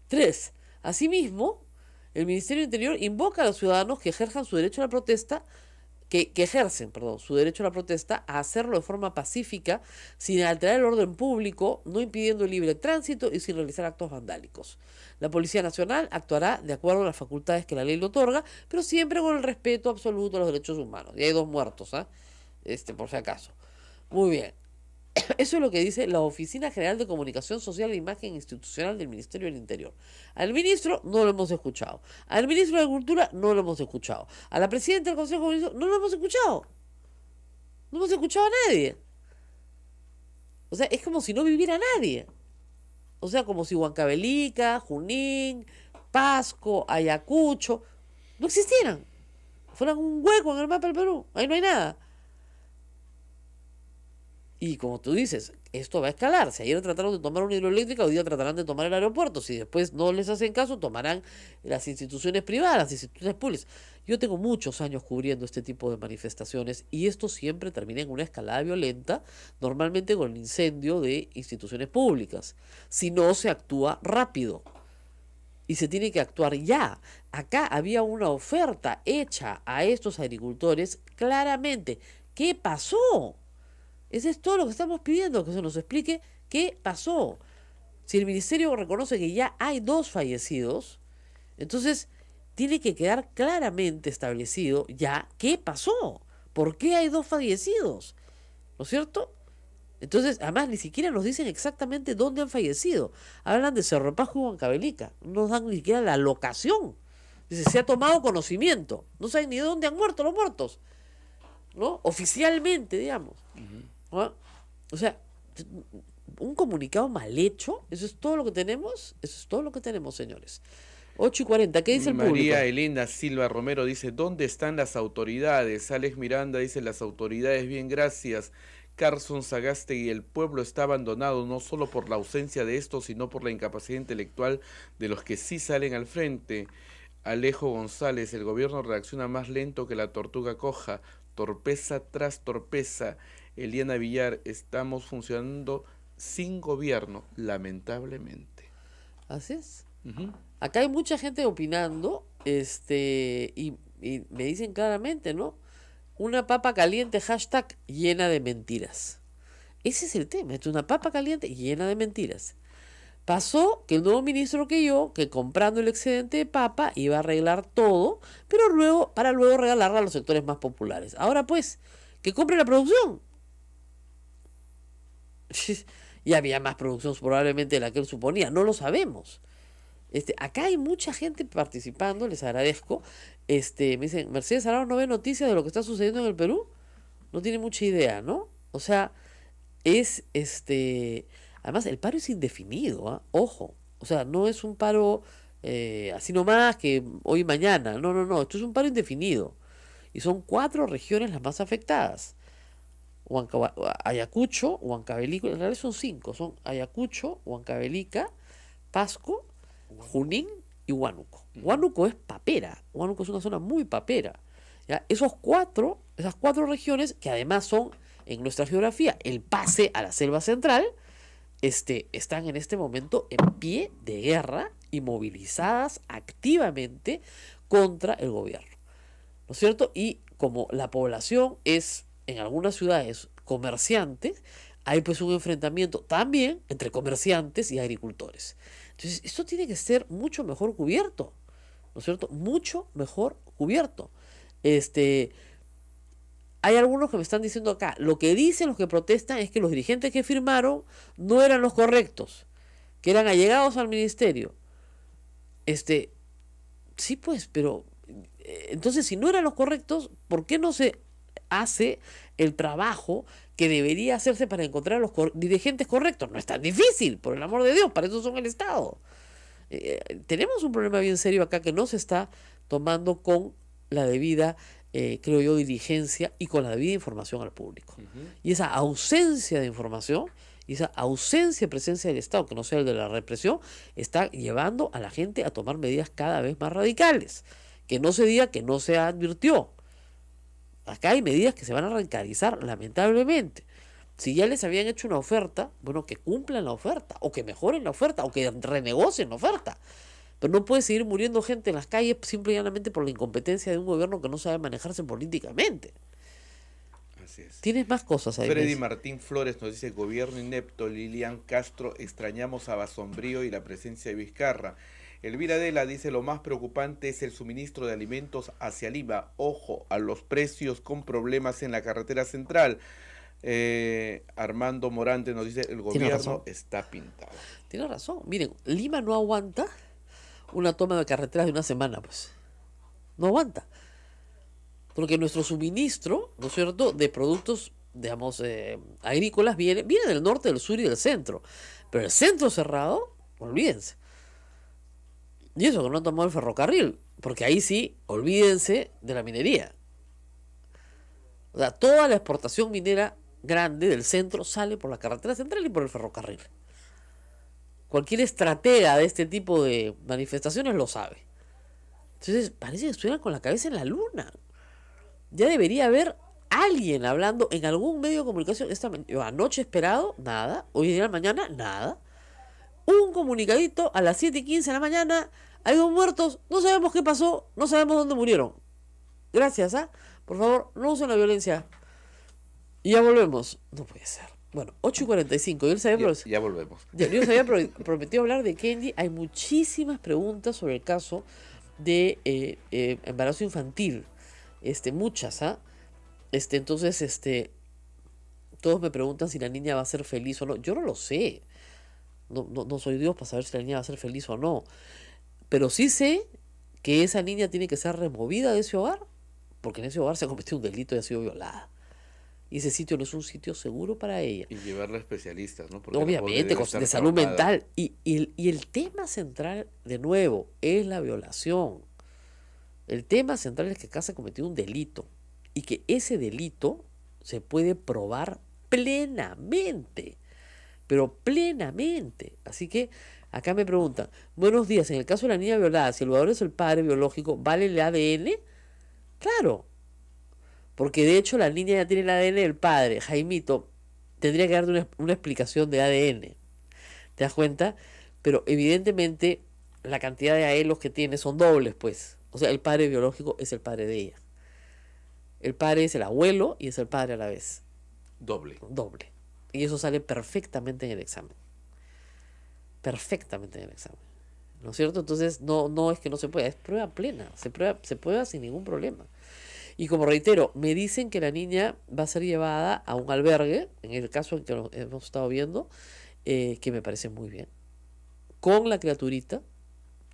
3. Asimismo, el Ministerio del Interior invoca a los ciudadanos que ejerzan su derecho a la protesta que ejercen, perdón, su derecho a la protesta, a hacerlo de forma pacífica, sin alterar el orden público, no impidiendo el libre tránsito y sin realizar actos vandálicos. La Policía Nacional actuará de acuerdo a las facultades que la ley le otorga, pero siempre con el respeto absoluto a los derechos humanos. Y hay 2 muertos, ¿ah? Por si acaso. Muy bien. Eso es lo que dice la Oficina General de Comunicación Social e Imagen Institucional del Ministerio del Interior. Al ministro no lo hemos escuchado. Al ministro de Cultura no lo hemos escuchado. A la presidenta del Consejo de Ministros no lo hemos escuchado. No hemos escuchado a nadie. O sea, es como si no viviera nadie. O sea, como si Huancavelica, Junín, Pasco, Ayacucho no existieran. Fueran un hueco en el mapa del Perú. Ahí no hay nada. Y como tú dices, esto va a escalar. Si ayer trataron de tomar una hidroeléctrica, hoy día tratarán de tomar el aeropuerto. Si después no les hacen caso, tomarán las instituciones privadas, las instituciones públicas. Yo tengo muchos años cubriendo este tipo de manifestaciones y esto siempre termina en una escalada violenta, normalmente con el incendio de instituciones públicas. Si no se actúa rápido. Y se tiene que actuar ya. Acá había una oferta hecha a estos agricultores claramente. ¿Qué pasó? Eso es todo lo que estamos pidiendo, que se nos explique qué pasó. Si el ministerio reconoce que ya hay 2 fallecidos, entonces tiene que quedar claramente establecido ya qué pasó. ¿Por qué hay 2 fallecidos? ¿No es cierto? Entonces, además, ni siquiera nos dicen exactamente dónde han fallecido. Hablan de Cerro Pasco y Huancavelica. No nos dan ni siquiera la locación. Dice, se ha tomado conocimiento. No saben ni dónde han muerto los muertos, ¿no? Oficialmente, digamos. ¿No? O sea, un comunicado mal hecho, eso es todo lo que tenemos, eso es todo lo que tenemos, señores. 8:40, ¿qué dice el público? María Elena Silva Romero dice, ¿dónde están las autoridades? Alex Miranda dice, las autoridades, bien, gracias. Carson Sagastegui, el pueblo está abandonado no solo por la ausencia de esto, sino por la incapacidad intelectual de los que sí salen al frente. Alejo González, el gobierno reacciona más lento que la tortuga coja, torpeza tras torpeza. Eliana Villar, estamos funcionando sin gobierno, lamentablemente. Así es. Acá hay mucha gente opinando, y me dicen claramente, ¿no? Una papa caliente, hashtag llena de mentiras. Ese es el tema, es una papa caliente llena de mentiras. Pasó que el nuevo ministro que comprando el excedente de papa iba a arreglar todo, pero luego, para luego regalarla a los sectores más populares. Ahora pues, que compre la producción. Y había más producción probablemente de la que él suponía, no lo sabemos. Acá hay mucha gente participando, les agradezco. Me dicen, Mercedes Arao no ve noticias de lo que está sucediendo en el Perú. No tiene mucha idea, ¿no? O sea, además el paro es indefinido, ¿ah? Ojo. O sea, no es un paro así nomás que hoy y mañana. No, esto es un paro indefinido. Y son 4 regiones las más afectadas. Ayacucho, Huancavelica, en realidad son 5, son Ayacucho, Huancavelica, Pasco, Junín y Huánuco. Huánuco es papera, Huánuco es una zona muy papera. ¿Ya? Esas 4 regiones, que además son en nuestra geografía el pase a la selva central, están en este momento en pie de guerra y movilizadas activamente contra el gobierno. ¿No es cierto? Y como la población es en algunas ciudades comerciantes, hay pues un enfrentamiento también entre comerciantes y agricultores. Entonces, esto tiene que ser mucho mejor cubierto, ¿no es cierto? Mucho mejor cubierto. Hay algunos que me están diciendo acá, lo que dicen los que protestan es que los dirigentes que firmaron no eran los correctos, que eran allegados al ministerio. Sí pues, pero entonces si no eran los correctos, ¿por qué no se hace el trabajo que debería hacerse para encontrar a los dirigentes correctos? No es tan difícil, por el amor de Dios, para eso son el Estado. Tenemos un problema bien serio acá que no se está tomando con la debida, creo yo, diligencia y con la debida información al público. Y esa ausencia de información y esa ausencia de presencia del Estado, que no sea el de la represión, está llevando a la gente a tomar medidas cada vez más radicales. Que no se diga que no se advirtió. Acá hay medidas que se van a radicalizar, lamentablemente. Si ya les habían hecho una oferta, bueno, que cumplan la oferta, o que mejoren la oferta, o que renegocien la oferta. Pero no puede seguir muriendo gente en las calles simple y llanamente por la incompetencia de un gobierno que no sabe manejarse políticamente. Así es. Tienes más cosas ahí. Freddy Martín Flores nos dice: gobierno inepto. Lilian Castro: extrañamos a Basombrío y la presencia de Vizcarra. Elvira Adela dice: lo más preocupante es el suministro de alimentos hacia Lima. Ojo a los precios con problemas en la carretera central. Armando Morante nos dice: el gobierno está pintado. Tiene razón. Miren, Lima no aguanta una toma de carreteras de una semana, pues. No aguanta. Porque nuestro suministro, ¿no es cierto?, de productos, digamos, agrícolas viene del norte, del sur y del centro. Pero el centro cerrado, olvídense. Y eso que no han tomado el ferrocarril, porque ahí sí, olvídense de la minería. O sea, toda la exportación minera grande del centro sale por la carretera central y por el ferrocarril. Cualquier estratega de este tipo de manifestaciones lo sabe. Entonces, parece que estuvieran con la cabeza en la luna. Ya debería haber alguien hablando en algún medio de comunicación. Yo anoche esperado, nada. Hoy día de la mañana, nada. Un comunicadito a las 7:15 de la mañana. Hay 2 muertos, no sabemos qué pasó, no sabemos dónde murieron. Gracias, por favor, no usen la violencia. Y ya volvemos. No puede ser. Bueno, 8:45. Ya volvemos. Yo les había prometido hablar de Kenji. Hay muchísimas preguntas sobre el caso de embarazo infantil. Muchas, entonces, todos me preguntan si la niña va a ser feliz o no. Yo no lo sé. No soy Dios para saber si la niña va a ser feliz o no. Pero sí sé que esa niña tiene que ser removida de ese hogar, porque en ese hogar se ha cometido un delito y ha sido violada. Y ese sitio no es un sitio seguro para ella. Y llevarla a especialistas, ¿no? Porque obviamente, de salud mental. Y el tema central, de nuevo, es la violación. El tema central es que acá se ha cometido un delito. Y que ese delito se puede probar plenamente. Pero plenamente. Así que acá me preguntan: buenos días, en el caso de la niña violada, si el violador es el padre biológico, ¿vale el ADN? Claro. Porque de hecho la niña ya tiene el ADN del padre. Jaimito, tendría que darte una explicación de ADN. ¿Te das cuenta? Pero evidentemente la cantidad de aelos que tiene son dobles, pues. O sea, el padre biológico es el padre de ella. El padre es el abuelo y es el padre a la vez. Doble. Y eso sale perfectamente en el examen. Perfectamente en el examen. ¿No es cierto? Entonces, no es que no se pueda, es prueba plena. Se prueba sin ningún problema. Y como reitero, me dicen que la niña va a ser llevada a un albergue, en el caso en que lo hemos estado viendo, que me parece muy bien, con la criaturita,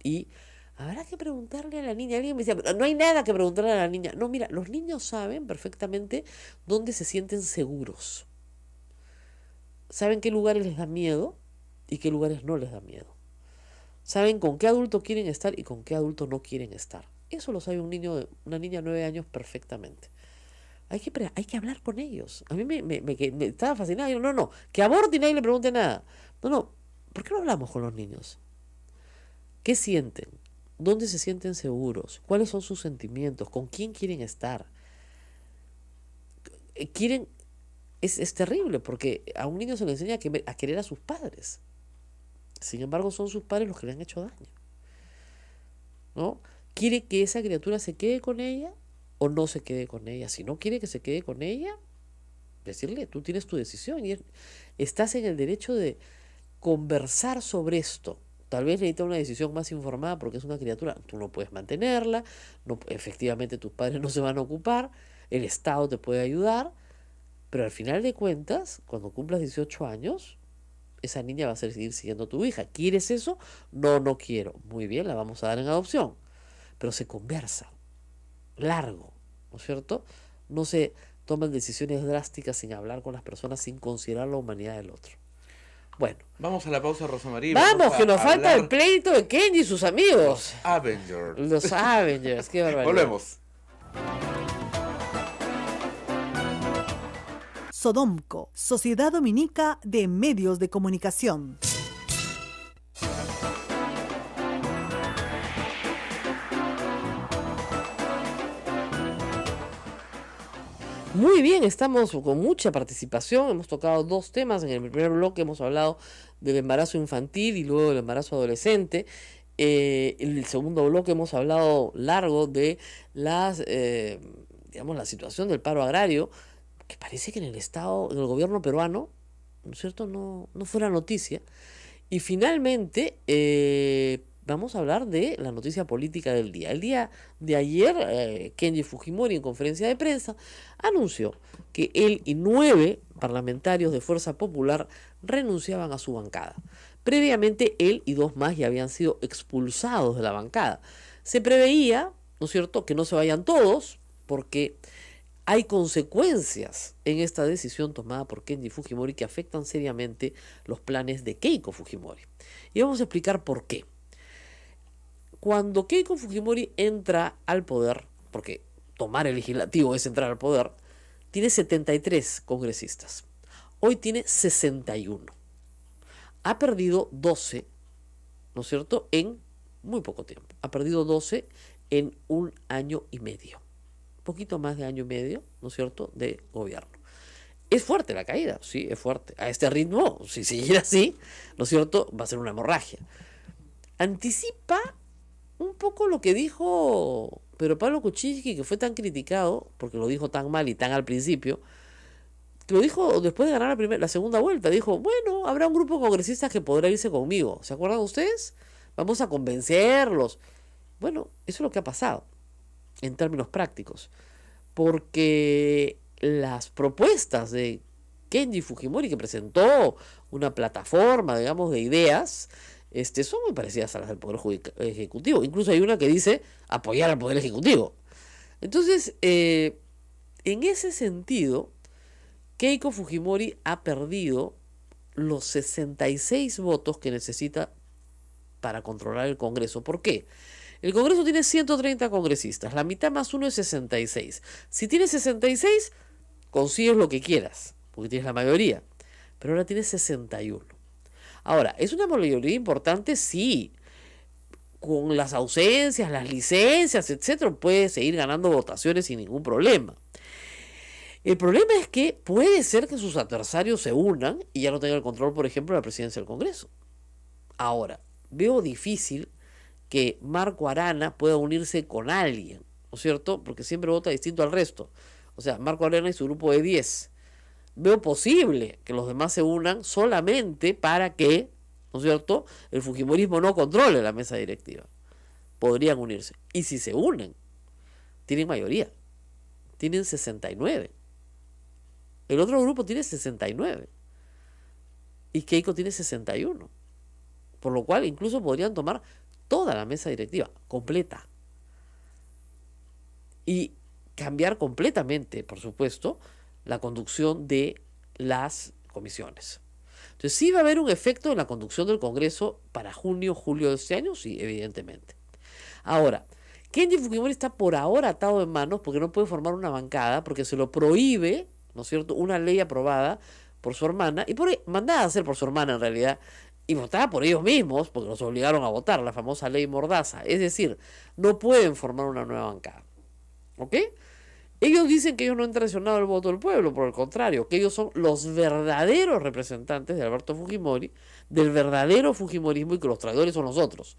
y habrá que preguntarle a la niña. Alguien me decía: no hay nada que preguntarle a la niña. No, mira, los niños saben perfectamente dónde se sienten seguros. Saben qué lugares les da miedo y qué lugares no les da miedo. Saben con qué adulto quieren estar y con qué adulto no quieren estar. Eso lo sabe una niña de 9 años perfectamente. Hay que hablar con ellos. A mí me estaba fascinada. Yo, no, que aborte y nadie le pregunte nada. No, ¿por qué no hablamos con los niños? ¿Qué sienten? ¿Dónde se sienten seguros? ¿Cuáles son sus sentimientos? ¿Con quién quieren estar? Es terrible, porque a un niño se le enseña a querer a sus padres. Sin embargo, son sus padres los que le han hecho daño, ¿no? ¿Quiere que esa criatura se quede con ella o no se quede con ella? Si no quiere que se quede con ella, decirle: tú tienes tu decisión y estás en el derecho de conversar sobre esto. Tal vez necesita una decisión más informada porque es una criatura, tú no puedes mantenerla, efectivamente tus padres no se van a ocupar, el Estado te puede ayudar, pero al final de cuentas, cuando cumplas 18 años, esa niña va a seguir siendo tu hija. ¿Quieres eso? No quiero. Muy bien, la vamos a dar en adopción. Pero se conversa largo, ¿no es cierto? No se toman decisiones drásticas sin hablar con las personas, sin considerar la humanidad del otro. Bueno, vamos a la pausa, Rosa María. Vamos, que nos falta el pleito de Kenji y sus amigos. Los Avengers, qué barbaridad. Volvemos. Sodomco, Sociedad Dominica de Medios de Comunicación. Muy bien, estamos con mucha participación, hemos tocado 2 temas. En el primer bloque hemos hablado del embarazo infantil y luego del embarazo adolescente. En el segundo bloque hemos hablado largo de digamos, la situación del paro agrario, que parece que en el Estado, en el gobierno peruano, ¿no es cierto?, no fuera noticia. Y finalmente, vamos a hablar de la noticia política del día. El día de ayer, Kenji Fujimori, en conferencia de prensa, anunció que él y 9 parlamentarios de Fuerza Popular renunciaban a su bancada. Previamente, él y 2 más ya habían sido expulsados de la bancada. Se preveía, ¿no es cierto?, que no se vayan todos, porque hay consecuencias en esta decisión tomada por Kenji Fujimori que afectan seriamente los planes de Keiko Fujimori. Y vamos a explicar por qué. Cuando Keiko Fujimori entra al poder, porque tomar el legislativo es entrar al poder, tiene 73 congresistas. Hoy tiene 61. Ha perdido 12, ¿no es cierto?, en muy poco tiempo. Ha perdido 12 en 1 año y medio. Poquito más de año y medio, ¿no es cierto?, de gobierno. Es fuerte la caída, sí, es fuerte. A este ritmo, si siguiera así, ¿no es cierto?, va a ser una hemorragia. Anticipa un poco lo que dijo Pedro Pablo Kuczynski, que fue tan criticado, porque lo dijo tan mal y tan al principio. Lo dijo después de ganar la segunda vuelta. Dijo, bueno, habrá un grupo de congresistas que podrá irse conmigo. ¿Se acuerdan ustedes? Vamos a convencerlos. Bueno, eso es lo que ha pasado en términos prácticos, porque las propuestas de Kenji Fujimori, que presentó una plataforma, digamos, de ideas, son muy parecidas a las del Poder Ejecutivo. Incluso hay una que dice apoyar al Poder Ejecutivo. Entonces, en ese sentido, Keiko Fujimori ha perdido los 66 votos que necesita para controlar el Congreso. ¿Por qué? El Congreso tiene 130 congresistas, la mitad más uno es 66. Si tienes 66, consigues lo que quieras, porque tienes la mayoría, pero ahora tienes 61. Ahora, ¿es una mayoría importante? Sí. Con las ausencias, las licencias, etcétera, puede seguir ganando votaciones sin ningún problema. El problema es que puede ser que sus adversarios se unan y ya no tengan el control, por ejemplo, de la presidencia del Congreso. Ahora, veo difícil que Marco Arana pueda unirse con alguien, ¿no es cierto?, porque siempre vota distinto al resto. O sea, Marco Arana y su grupo de 10. Veo posible que los demás se unan solamente para que, ¿no es cierto?, el fujimorismo no controle la mesa directiva. Podrían unirse. Y si se unen, tienen mayoría. Tienen 69. El otro grupo tiene 69. Y Keiko tiene 61. Por lo cual incluso podrían tomar toda la mesa directiva, completa. Y cambiar completamente, por supuesto, la conducción de las comisiones. Entonces, sí va a haber un efecto en la conducción del Congreso para junio, julio de este año, sí, evidentemente. Ahora, Kenji Fujimori está por ahora atado en manos porque no puede formar una bancada, porque se lo prohíbe, ¿no es cierto?, una ley aprobada por su hermana, y mandada a hacer por su hermana en realidad, y votada por ellos mismos, porque los obligaron a votar, la famosa ley Mordaza. Es decir, no pueden formar una nueva bancada. ¿Ok? Ellos dicen que ellos no han traicionado el voto del pueblo, por el contrario, que ellos son los verdaderos representantes de Alberto Fujimori, del verdadero fujimorismo, y que los traidores son nosotros.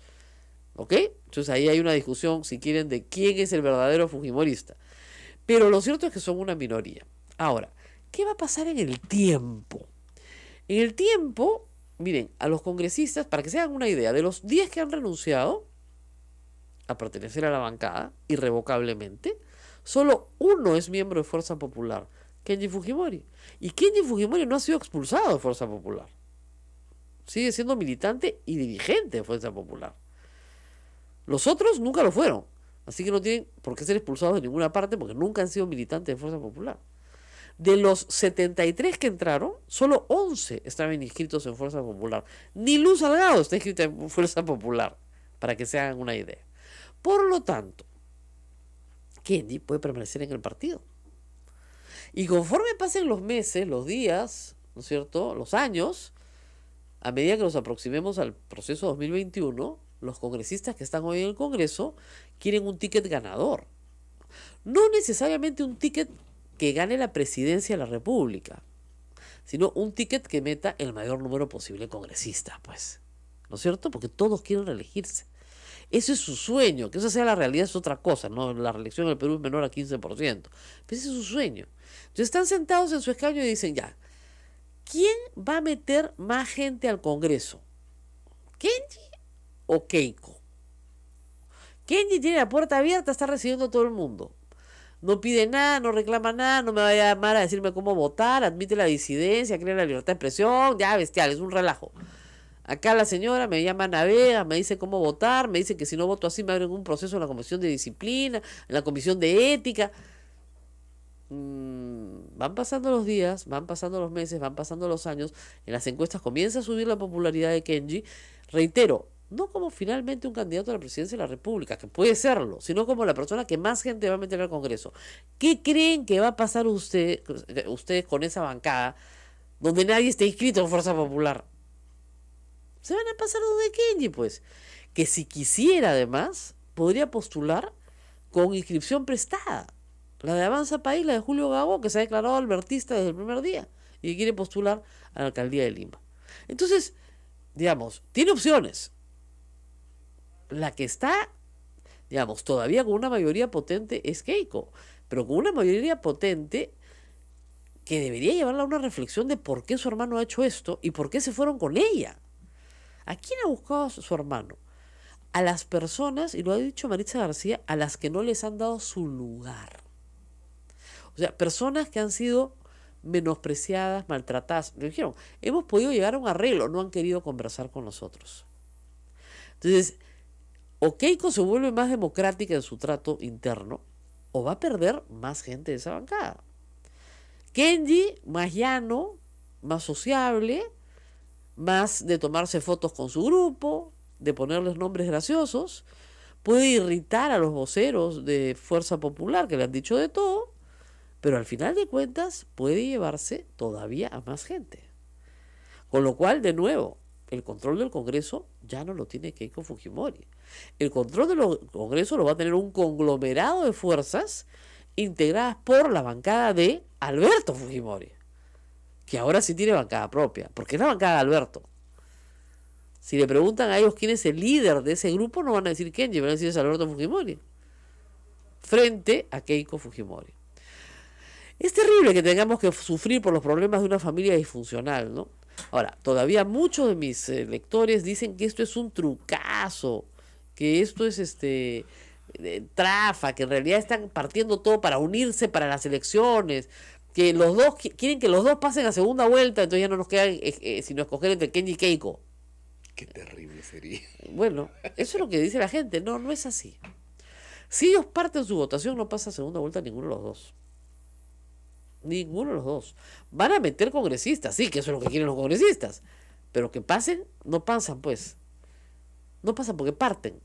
¿Ok? Entonces ahí hay una discusión, si quieren, de quién es el verdadero fujimorista. Pero lo cierto es que son una minoría. Ahora, ¿qué va a pasar en el tiempo? En el tiempo, miren, a los congresistas, para que se hagan una idea, de los 10 que han renunciado a pertenecer a la bancada irrevocablemente, solo uno es miembro de Fuerza Popular, Kenji Fujimori. Y Kenji Fujimori no ha sido expulsado de Fuerza Popular. Sigue siendo militante y dirigente de Fuerza Popular. Los otros nunca lo fueron. Así que no tienen por qué ser expulsados de ninguna parte porque nunca han sido militantes de Fuerza Popular. De los 73 que entraron, solo 11 estaban inscritos en Fuerza Popular. Ni Luz Salgado está inscrita en Fuerza Popular, para que se hagan una idea. Por lo tanto, Kenji puede permanecer en el partido. Y conforme pasen los meses, los días, ¿no es cierto?, los años, a medida que nos aproximemos al proceso 2021, los congresistas que están hoy en el Congreso quieren un ticket ganador. No necesariamente un ticket que gane la presidencia de la República, sino un ticket que meta el mayor número posible de congresistas, pues. ¿No es cierto? Porque todos quieren reelegirse. Eso es su sueño. Que esa sea la realidad es otra cosa, ¿no? La reelección en el Perú es menor a 15%. Pero ese es su sueño. Entonces están sentados en su escaño y dicen, ya, ¿quién va a meter más gente al Congreso? ¿Kenji o Keiko? Kenji tiene la puerta abierta, está recibiendo a todo el mundo. No pide nada, no reclama nada, no me va a llamar a decirme cómo votar, admite la disidencia, crea la libertad de expresión, ya bestial, es un relajo. Acá la señora me llama, navega, me dice cómo votar, me dice que si no voto así me abren un proceso en la Comisión de Disciplina, en la Comisión de Ética. Van pasando los días, van pasando los meses, van pasando los años, en las encuestas comienza a subir la popularidad de Kenji. Reitero, no como finalmente un candidato a la presidencia de la República, que puede serlo, sino como la persona que más gente va a meter al Congreso. ¿Qué creen que va a pasar ustedes con esa bancada donde nadie esté inscrito en Fuerza Popular? Se van a pasar donde Kenji, pues. Que si quisiera, además, podría postular con inscripción prestada. La de Avanza País, la de Julio Gago, que se ha declarado albertista desde el primer día y que quiere postular a la alcaldía de Lima. Entonces, digamos, tiene opciones. La que está, digamos, todavía con una mayoría potente es Keiko, pero con una mayoría potente que debería llevarla a una reflexión de por qué su hermano ha hecho esto y por qué se fueron con ella. ¿A quién ha buscado a su hermano? A las personas, y lo ha dicho Maritza García, a las que no les han dado su lugar. O sea, personas que han sido menospreciadas, maltratadas. Le dijeron, hemos podido llegar a un arreglo, no han querido conversar con nosotros. Entonces, o Keiko se vuelve más democrática en su trato interno, o va a perder más gente de esa bancada. Kenji, más llano, más sociable, más de tomarse fotos con su grupo, de ponerles nombres graciosos, puede irritar a los voceros de Fuerza Popular, que le han dicho de todo, pero al final de cuentas puede llevarse todavía a más gente. Con lo cual, de nuevo, el control del Congreso ya no lo tiene Keiko Fujimori. El control del Congreso lo va a tener un conglomerado de fuerzas integradas por la bancada de Alberto Fujimori, que ahora sí tiene bancada propia, porque es la bancada de Alberto. Si le preguntan a ellos quién es el líder de ese grupo, no van a decir Kenji, van a decir es Alberto Fujimori, frente a Keiko Fujimori. Es terrible que tengamos que sufrir por los problemas de una familia disfuncional, ¿no? Ahora, todavía muchos de mis lectores dicen que esto es un trucazo, que esto es trafa, que en realidad están partiendo todo para unirse para las elecciones, que los dos quieren que los dos pasen a segunda vuelta, entonces ya no nos queda sino escoger entre Kenji y Keiko. Qué terrible sería. Bueno, eso es lo que dice la gente. No, no es así. Si ellos parten su votación, no pasa a segunda vuelta ninguno de los dos. Ninguno de los dos. Van a meter congresistas, sí, que eso es lo que quieren los congresistas. Pero que pasen, no pasan, pues. No pasan porque parten.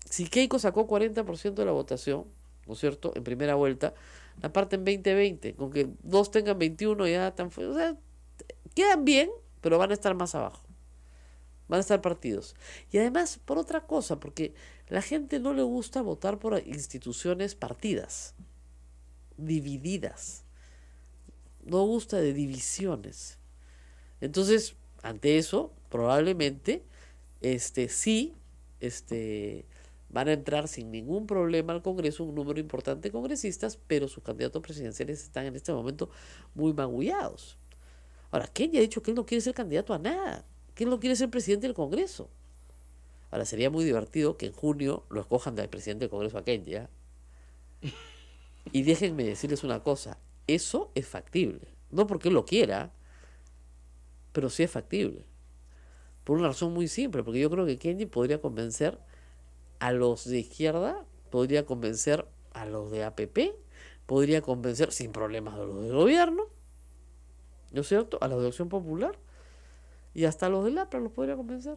Si Keiko sacó 40% de la votación, ¿no es cierto?, en primera vuelta, la parten 20-20. Con que dos tengan 21 ya están... O sea, quedan bien, pero van a estar más abajo. Van a estar partidos. Y además, por otra cosa, porque la gente no le gusta votar por instituciones partidas, divididas. No gusta de divisiones. Entonces, ante eso, probablemente, van a entrar sin ningún problema al Congreso un número importante de congresistas, pero sus candidatos presidenciales están en este momento muy magullados. Ahora, Kenji ha dicho que él no quiere ser candidato a nada, que él no quiere ser presidente del Congreso. Ahora, sería muy divertido que en junio lo escojan del presidente del Congreso a Kenji, ¿eh? Y déjenme decirles una cosa, eso es factible. No porque él lo quiera, pero sí es factible. Por una razón muy simple, porque yo creo que Kenji podría convencer a los de izquierda, podría convencer a los de APP, podría convencer sin problemas a los del gobierno, ¿no es cierto?, a los de Acción Popular, y hasta a los del APRA los podría convencer.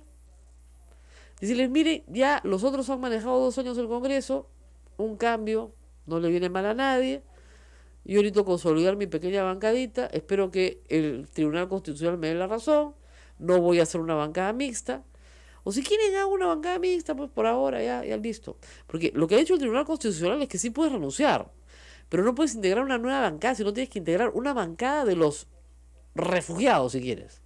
Decirles, miren, ya los otros han manejado 2 años el Congreso, un cambio no le viene mal a nadie, yo necesito consolidar mi pequeña bancadita, espero que el Tribunal Constitucional me dé la razón, no voy a hacer una bancada mixta, o si quieren hago una bancada mixta, pues por ahora ya listo. Porque lo que ha hecho el Tribunal Constitucional es que sí puedes renunciar, pero no puedes integrar una nueva bancada, sino tienes que integrar una bancada de los refugiados, si quieres.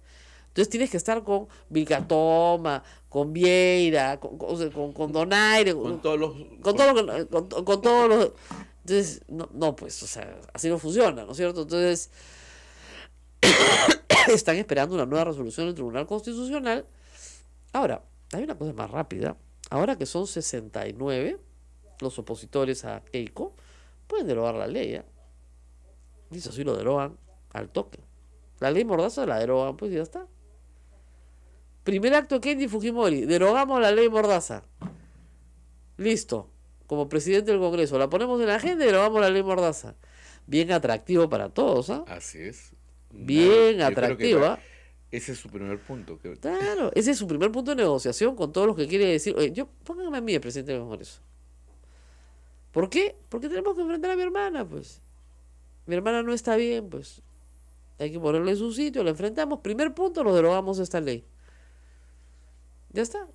Entonces tienes que estar con Vilcatoma, con Vieira, con Donaire, Con todos los... con todo lo que- con todos los... Entonces, no, pues, o sea, así no funciona, ¿no es cierto? Entonces, están esperando una nueva resolución del Tribunal Constitucional. Ahora, hay una cosa más rápida. Ahora que son 69 los opositores a Keiko, pueden derogar la ley, ¿eh? Y eso sí lo derogan al toque. La ley Mordaza la derogan, pues ya está. Primer acto de Kenji Fujimori, derogamos la ley Mordaza. Listo. Como presidente del Congreso, la ponemos en la agenda y derogamos la ley Mordaza. Bien atractivo para todos, ¿ah? Así es. Bien Yo creo que atractivo, ¿ah? ese es su primer punto. Claro, ese es su primer punto de negociación con todos los que quiere decir, oye, pónganme a mí el presidente del Congreso. ¿Por qué? Porque tenemos que enfrentar a mi hermana, pues. Mi hermana no está bien, pues. Hay que ponerle en su sitio, la enfrentamos. Primer punto, nos derogamos esta ley. Ya está.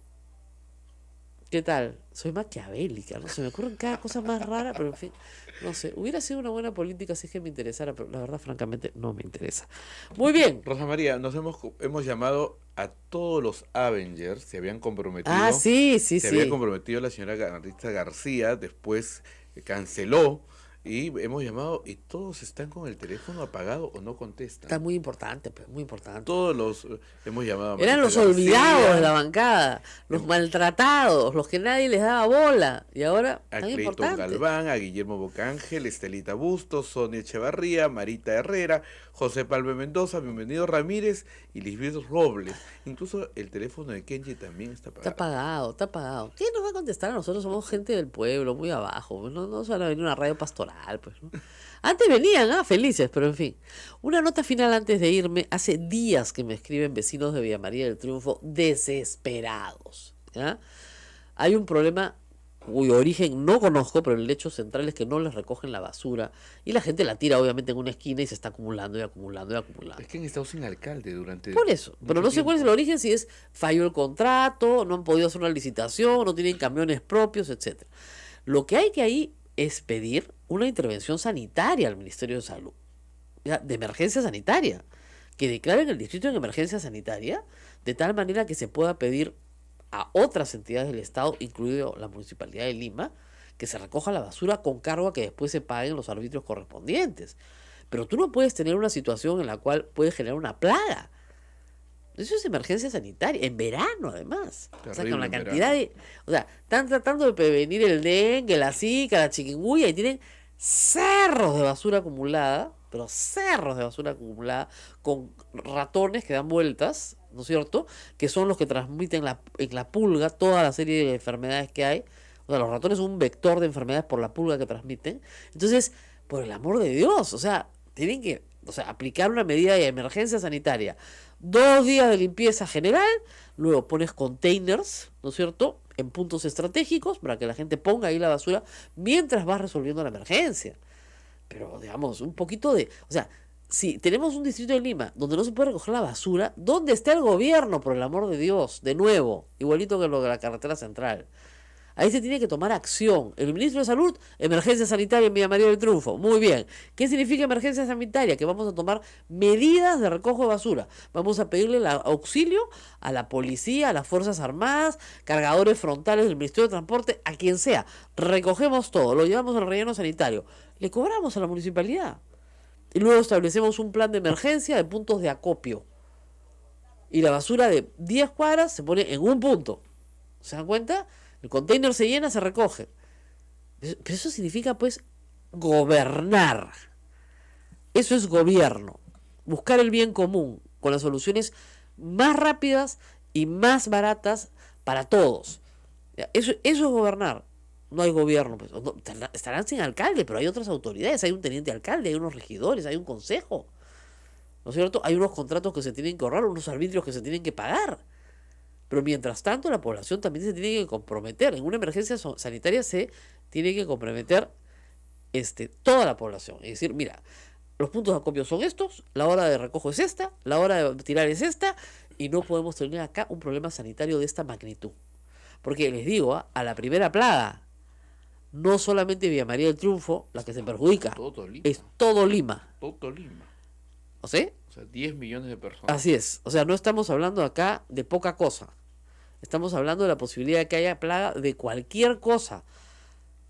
¿Qué tal? Soy maquiavélica, no se me ocurren cada cosa más rara, pero en fin, no sé. Hubiera sido una buena política si es que me interesara, pero la verdad, francamente, no me interesa. Muy bien. Rosa María, hemos llamado a todos los Avengers, se habían comprometido. Ah, sí, Se había comprometido la señora Marisa García, después canceló y hemos llamado y todos están con el teléfono apagado o no contestan. Está muy importante, pues, muy importante. Todos los hemos llamado a Eran Marisa los García, olvidados de la bancada, los maltratados, los que nadie les daba bola. Y ahora, a tan Cleiton importante. Galván, a Guillermo Bocángel, Estelita Bustos, Sonia Echevarría, Marita Herrera, José Palme Mendoza, Bienvenido Ramírez y Lisbeth Robles. Incluso el teléfono de Kenji también está apagado. Está apagado, está apagado. ¿Quién nos va a contestar? Nosotros somos gente del pueblo, muy abajo. No se van a venir una radio pastoral, pues, ¿no? Antes venían, felices, pero en fin. Una nota final antes de irme. Hace días que me escriben vecinos de Villa María del Triunfo desesperados, ¿ya? Hay un problema cuyo origen no conozco, pero el hecho central es que no les recogen la basura y la gente la tira obviamente en una esquina y se está acumulando y acumulando y acumulando. Es que han estado sin alcalde durante Por eso, pero no sé cuál es el origen, si es falló el contrato, no han podido hacer una licitación, no tienen camiones propios, etcétera. Lo que hay que ahí es pedir una intervención sanitaria al Ministerio de Salud, ¿ya? De emergencia sanitaria, que declaren el distrito en emergencia sanitaria, de tal manera que se pueda pedir a otras entidades del Estado, incluido la Municipalidad de Lima, que se recoja la basura con cargo a que después se paguen los arbitrios correspondientes. Pero tú no puedes tener una situación en la cual puedes generar una plaga. Eso es emergencia sanitaria, en verano además. O sea, con la cantidad de... O sea, están tratando de prevenir el dengue, la zika, la chikungunya, y tienen cerros de basura acumulada, pero cerros de basura acumulada, con ratones que dan vueltas, ¿no es cierto? Que son los que transmiten en la pulga toda la serie de enfermedades que hay. O sea, los ratones son un vector de enfermedades por la pulga que transmiten. Entonces, por el amor de Dios, o sea, tienen que aplicar una medida de emergencia sanitaria. 2 días de limpieza general, luego pones containers, ¿no es cierto?, en puntos estratégicos para que la gente ponga ahí la basura mientras vas resolviendo la emergencia. Pero, digamos, un poquito de... O sea, si tenemos un distrito de Lima donde no se puede recoger la basura, ¿dónde está el gobierno, por el amor de Dios? De nuevo, igualito que lo de la carretera central. Ahí se tiene que tomar acción. El ministro de Salud, emergencia sanitaria en Villa María del Triunfo. Muy bien. ¿Qué significa emergencia sanitaria? Que vamos a tomar medidas de recojo de basura. Vamos a pedirle el auxilio a la policía, a las Fuerzas Armadas, cargadores frontales del Ministerio de Transporte, a quien sea. Recogemos todo, lo llevamos al relleno sanitario. Le cobramos a la municipalidad. Y luego establecemos un plan de emergencia de puntos de acopio. Y la basura de 10 cuadras se pone en un punto. ¿Se dan cuenta? El container se llena, se recoge. Pero eso significa, pues, gobernar. Eso es gobierno. Buscar el bien común con las soluciones más rápidas y más baratas para todos. Eso es gobernar. No hay gobierno. Pues. No, estarán sin alcalde, pero hay otras autoridades. Hay un teniente alcalde, hay unos regidores, hay un consejo. ¿No es cierto? Hay unos contratos que se tienen que ahorrar, unos arbitrios que se tienen que pagar. Pero mientras tanto, la población también se tiene que comprometer. En una emergencia sanitaria se tiene que comprometer toda la población. Es decir, mira, los puntos de acopio son estos, la hora de recojo es esta, la hora de tirar es esta, y no podemos tener acá un problema sanitario de esta magnitud. Porque les digo, a la primera plaga, no solamente Villa María del Triunfo la que se perjudica, es todo Lima. Todo Lima. ¿O sea? O sea, 10 millones de personas. Así es. O sea, no estamos hablando acá de poca cosa. Estamos hablando de la posibilidad de que haya plaga de cualquier cosa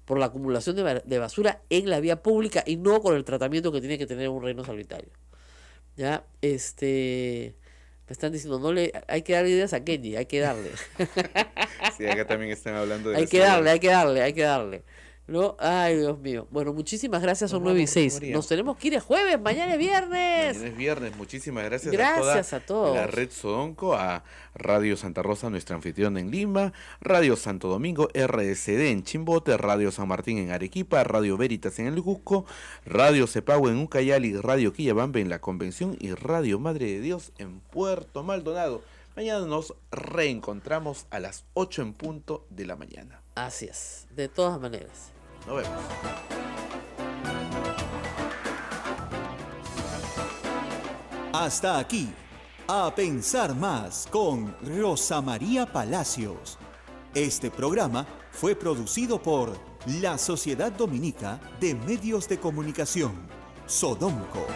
por la acumulación de basura en la vía pública y no con el tratamiento que tiene que tener un reino sanitario. Ya, me están diciendo, hay que darle ideas a Kenji, hay que darle. Sí, acá también están hablando de Hay que darle, hay que darle. ¿No? Ay, Dios mío. Bueno, muchísimas gracias, son 9 y 6. Nos tenemos que ir el jueves, mañana es viernes. Mañana es viernes, muchísimas gracias, a todos. La red Sodonco, a Radio Santa Rosa, nuestra anfitrión en Lima, Radio Santo Domingo, RSD en Chimbote, Radio San Martín en Arequipa, Radio Veritas en el Cusco, Radio Cepagua en Ucayali, Radio Quillabambe en La Convención y Radio Madre de Dios en Puerto Maldonado. Mañana nos reencontramos a las 8 en punto de la mañana. Así es, de todas maneras. Nos vemos. Hasta aquí, A Pensar Más con Rosa María Palacios. Este programa fue producido por la Sociedad Dominica de Medios de Comunicación, Sodomco.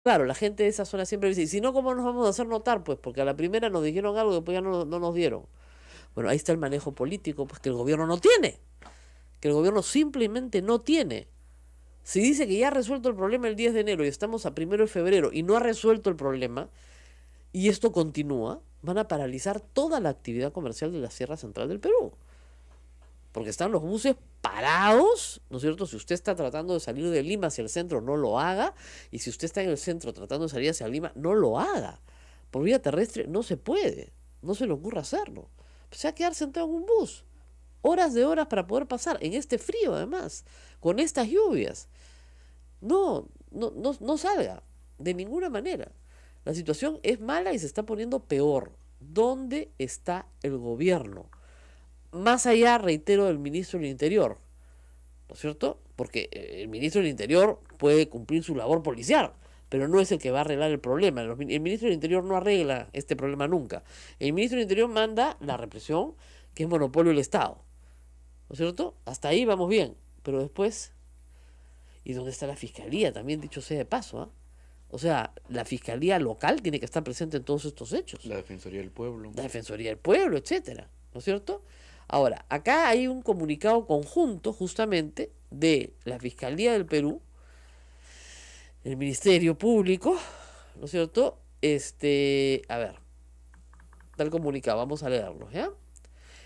Claro, la gente de esa zona siempre dice, y si no, ¿cómo nos vamos a hacer notar? Pues porque a la primera nos dijeron algo y después ya no nos dieron. Bueno, ahí está el manejo político, pues que el gobierno no tiene, que el gobierno simplemente no tiene. Si dice que ya ha resuelto el problema el 10 de enero y estamos a 1 de febrero y no ha resuelto el problema, y esto continúa, van a paralizar toda la actividad comercial de la Sierra Central del Perú. Porque están los buses parados, ¿no es cierto? Si usted está tratando de salir de Lima hacia el centro, no lo haga. Y si usted está en el centro tratando de salir hacia Lima, no lo haga. Por vía terrestre no se puede, no se le ocurra hacerlo. O sea, quedar sentado en un bus, horas de horas para poder pasar, en este frío además, con estas lluvias. No salga, de ninguna manera. La situación es mala y se está poniendo peor. ¿Dónde está el gobierno? Más allá, reitero, del ministro del Interior, ¿no es cierto? Porque el ministro del Interior puede cumplir su labor policial, pero no es el que va a arreglar el problema. El ministro del Interior no arregla este problema nunca. El ministro del Interior manda la represión, que es monopolio del Estado, ¿no es cierto? Hasta ahí vamos bien, pero después, ¿y dónde está la fiscalía? También dicho sea de paso, ¿ah? O sea, la fiscalía local tiene que estar presente en todos estos hechos. La Defensoría del Pueblo. La Defensoría del Pueblo, etcétera, ¿no es cierto? Ahora, acá hay un comunicado conjunto justamente de la Fiscalía del Perú, el Ministerio Público, ¿no es cierto? A ver, tal comunicado, vamos a leerlo, ¿ya?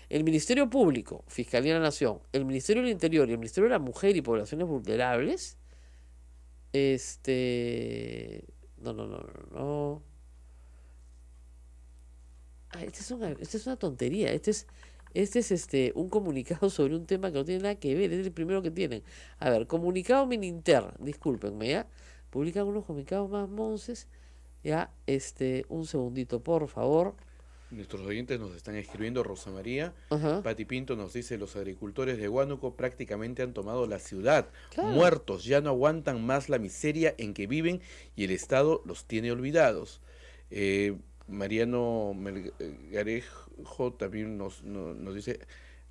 El Ministerio Público, Fiscalía de la Nación, el Ministerio del Interior y el Ministerio de la Mujer y Poblaciones Vulnerables, no. Ah, esta es una tontería, este es un comunicado sobre un tema que no tiene nada que ver, es el primero que tienen. A ver, comunicado Mininter, discúlpenme, ¿ya? Publican unos comunicados más monces, ya, un segundito, por favor. Nuestros oyentes nos están escribiendo, Rosa María. Ajá. Pati Pinto nos dice, los agricultores de Huánuco prácticamente han tomado la ciudad. Claro. Muertos, ya no aguantan más la miseria en que viven y el Estado los tiene olvidados. Mariano Melgarejo también nos dice,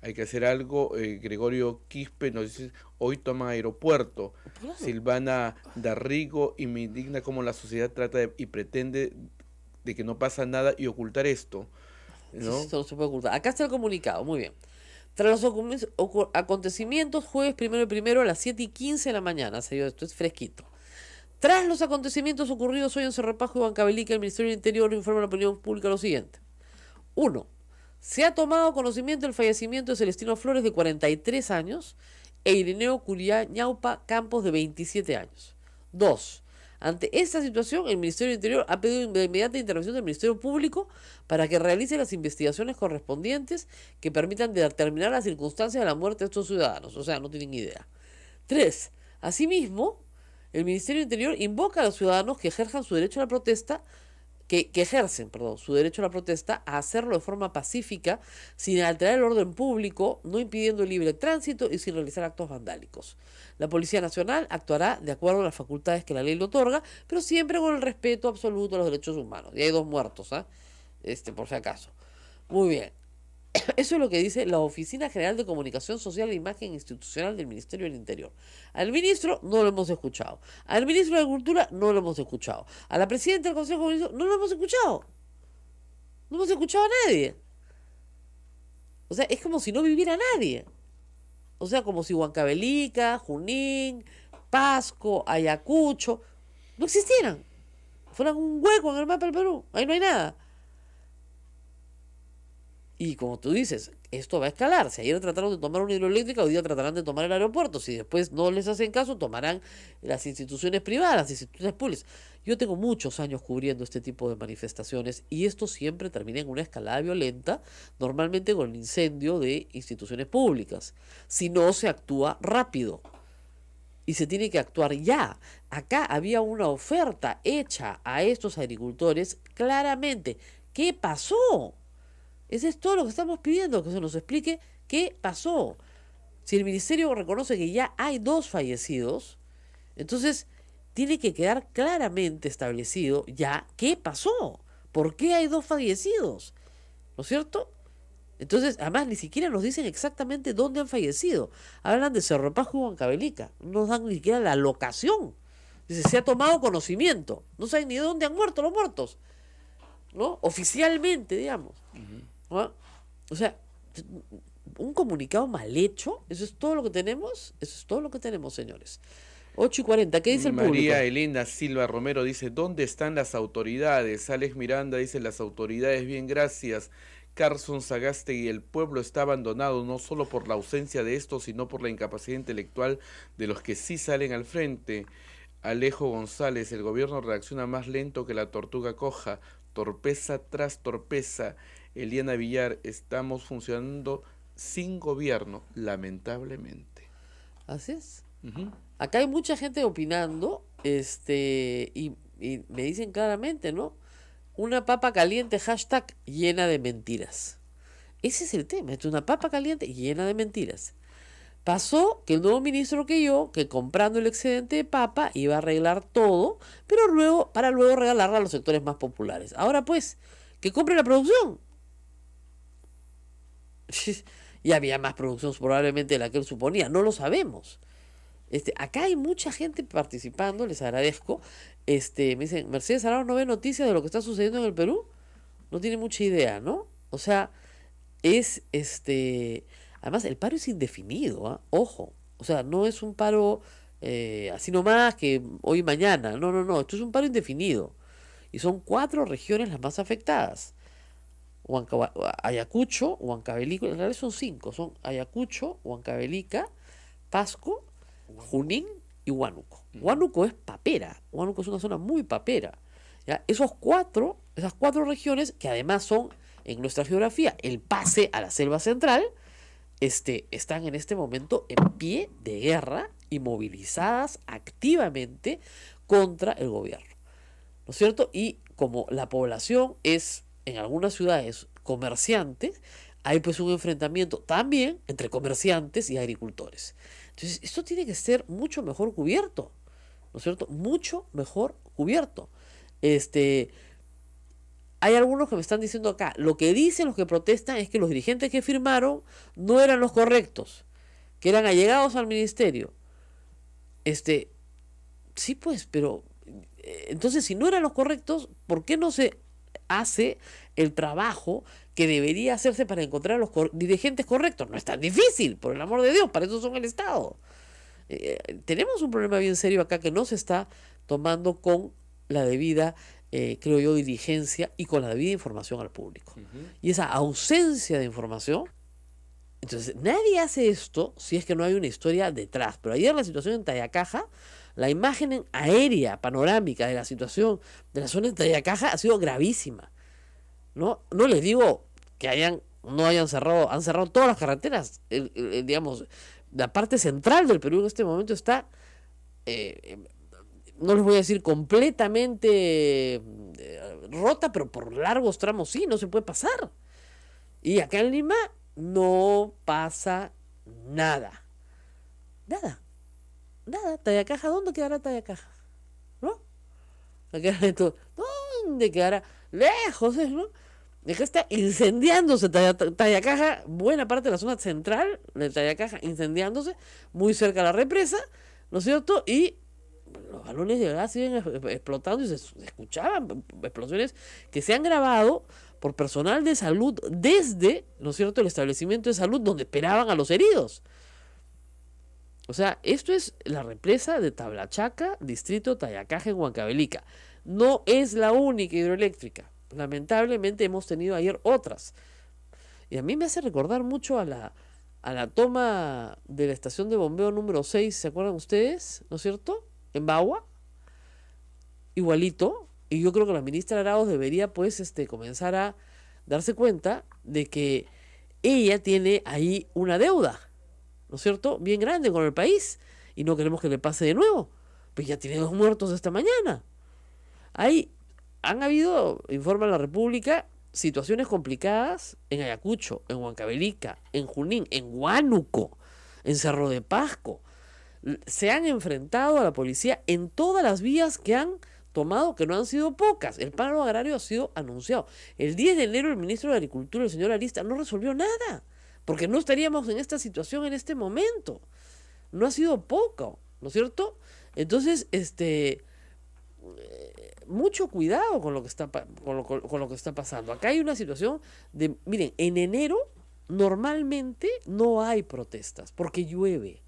hay que hacer algo. Gregorio Quispe nos dice, hoy toman aeropuerto. Claro. Silvana Darrigo, y me indigna cómo la sociedad trata y pretende de que no pasa nada y ocultar esto, ¿no? Esto no se puede ocultar. Acá está el comunicado, muy bien. Tras los acontecimientos, jueves 1 a las 7:15 de la mañana, se dio esto, es fresquito. Tras los acontecimientos ocurridos hoy en Cerro Pajo y Huancavelica, el Ministerio del Interior informa a la opinión pública lo siguiente. 1. Se ha tomado conocimiento del fallecimiento de Celestino Flores, de 43 años, e Ireneo Curiá Ñaupa Campos, de 27 años. 2. Ante esta situación, el Ministerio del Interior ha pedido de inmediata intervención del Ministerio Público para que realice las investigaciones correspondientes que permitan determinar las circunstancias de la muerte de estos ciudadanos. O sea, no tienen idea. 3. Asimismo, el Ministerio del Interior invoca a los ciudadanos que ejerzan su derecho a la protesta, que ejercen su derecho a la protesta, a hacerlo de forma pacífica, sin alterar el orden público, no impidiendo el libre tránsito y sin realizar actos vandálicos. La Policía Nacional actuará de acuerdo a las facultades que la ley le otorga, pero siempre con el respeto absoluto a los derechos humanos. Y hay 2 muertos, por si acaso. Muy bien. Eso es lo que dice la Oficina General de Comunicación Social e Imagen Institucional del Ministerio del Interior. Al ministro no lo hemos escuchado. Al ministro de Agricultura no lo hemos escuchado. A la presidenta del Consejo de Ministros no lo hemos escuchado. No hemos escuchado a nadie. O sea, es como si no viviera nadie. O sea, como si Huancavelica, Junín, Pasco, Ayacucho no existieran. Fueran un hueco en el mapa del Perú. Ahí no hay nada. Y como tú dices, esto va a escalar. Si ayer trataron de tomar una hidroeléctrica, hoy día tratarán de tomar el aeropuerto. Si después no les hacen caso, tomarán las instituciones privadas, las instituciones públicas. Yo tengo muchos años cubriendo este tipo de manifestaciones y esto siempre termina en una escalada violenta, normalmente con el incendio de instituciones públicas. Si no se actúa rápido. Y se tiene que actuar ya. Acá había una oferta hecha a estos agricultores claramente. ¿Qué pasó? Eso es todo lo que estamos pidiendo, que se nos explique qué pasó. Si el ministerio reconoce que ya hay 2 fallecidos, entonces tiene que quedar claramente establecido ya qué pasó. ¿Por qué hay 2 fallecidos? ¿No es cierto? Entonces, además, ni siquiera nos dicen exactamente dónde han fallecido. Hablan de Cerro Pajo y Huancavelica. No nos dan ni siquiera la locación. Dice, se ha tomado conocimiento. No saben ni de dónde han muerto los muertos, ¿no? Oficialmente, digamos. ¿No? O sea, un comunicado mal hecho, eso es todo lo que tenemos, eso es todo lo que tenemos, señores. 8:40, ¿qué dice el público? María Elena Silva Romero dice, ¿dónde están las autoridades? Alex Miranda dice, las autoridades, bien, gracias. Carson Sagaste, el pueblo está abandonado no solo por la ausencia de esto, sino por la incapacidad intelectual de los que sí salen al frente. Alejo González, el gobierno reacciona más lento que la tortuga coja, torpeza tras torpeza. Eliana Villar, estamos funcionando sin gobierno, lamentablemente. Así es. Uh-huh. Acá hay mucha gente opinando, y me dicen claramente, ¿no? Una papa caliente, hashtag llena de mentiras. Ese es el tema, es una papa caliente llena de mentiras. Pasó que el nuevo ministro que comprando el excedente de papa iba a arreglar todo, pero para luego regalarla a los sectores más populares. Ahora pues, que compre la producción. Y había más producción probablemente de la que él suponía, no lo sabemos. Acá hay mucha gente participando, les agradezco. Me dicen, Mercedes Arao no ve noticias de lo que está sucediendo en el Perú. No tiene mucha idea, ¿no? O sea, además el paro es indefinido, ojo. O sea, no es un paro así nomás que hoy y mañana. No, esto es un paro indefinido. Y son 4 regiones las más afectadas. Ayacucho, Huancavelica, en realidad son 5, son Ayacucho, Huancavelica, Pasco, Junín y Huánuco. Huánuco es papera, Huánuco es una zona muy papera. ¿Ya? Esas 4 regiones, que además son, en nuestra geografía, el pase a la selva central, están en este momento en pie de guerra y movilizadas activamente contra el gobierno. ¿No es cierto? Y como la población es en algunas ciudades comerciantes, hay pues un enfrentamiento también entre comerciantes y agricultores. Entonces, esto tiene que ser mucho mejor cubierto, ¿no es cierto? Mucho mejor cubierto. Hay algunos que me están diciendo acá, lo que dicen los que protestan es que los dirigentes que firmaron no eran los correctos, que eran allegados al ministerio. Sí pues, pero entonces si no eran los correctos, ¿por qué no se hace el trabajo que debería hacerse para encontrar a los dirigentes correctos? No es tan difícil, por el amor de Dios, para eso son el Estado. Tenemos un problema bien serio acá que no se está tomando con la debida, creo yo, diligencia y con la debida información al público. Y esa ausencia de información, entonces nadie hace esto si es que no hay una historia detrás. Pero ayer la situación en Tayacaja, la imagen aérea, panorámica de la situación de la zona de Tayacaja ha sido gravísima. No les digo que no hayan cerrado, han cerrado todas las carreteras, digamos, la parte central del Perú en este momento está, no les voy a decir completamente rota, pero por largos tramos sí, no se puede pasar. Y acá en Lima no pasa nada. Nada. Tayacaja, ¿dónde quedará Tayacaja? ¿No? ¿Dónde quedará? Lejos, ¿no? Acá está incendiándose Tayacaja, buena parte de la zona central de Tayacaja incendiándose, muy cerca de la represa, ¿no es cierto? Y los balones de gas siguen explotando y se escuchaban explosiones que se han grabado por personal de salud desde, ¿no es cierto?, el establecimiento de salud donde esperaban a los heridos. O sea, esto es la represa de Tablachaca, distrito Tayacaja en Huancavelica. No es la única hidroeléctrica. Lamentablemente hemos tenido ayer otras. Y a mí me hace recordar mucho a la toma de la estación de bombeo número 6, ¿se acuerdan ustedes? ¿No es cierto? En Bagua. Igualito. Y yo creo que la ministra Arauz debería pues comenzar a darse cuenta de que ella tiene ahí una deuda, ¿no es cierto?, bien grande con el país. Y no queremos que le pase de nuevo. Pues ya tiene 2 muertos esta mañana. Han habido, informa la República, situaciones complicadas en Ayacucho, en Huancavelica, en Junín, en Huánuco, en Cerro de Pasco. Se han enfrentado a la policía en todas las vías que han tomado, que no han sido pocas. El paro agrario ha sido anunciado. El 10 de enero el ministro de Agricultura, el señor Arista, no resolvió nada, porque no estaríamos en esta situación en este momento. No ha sido poco, ¿no es cierto? Entonces, mucho cuidado con lo que está con lo que está pasando. Acá hay una situación de, miren, en enero normalmente no hay protestas porque llueve.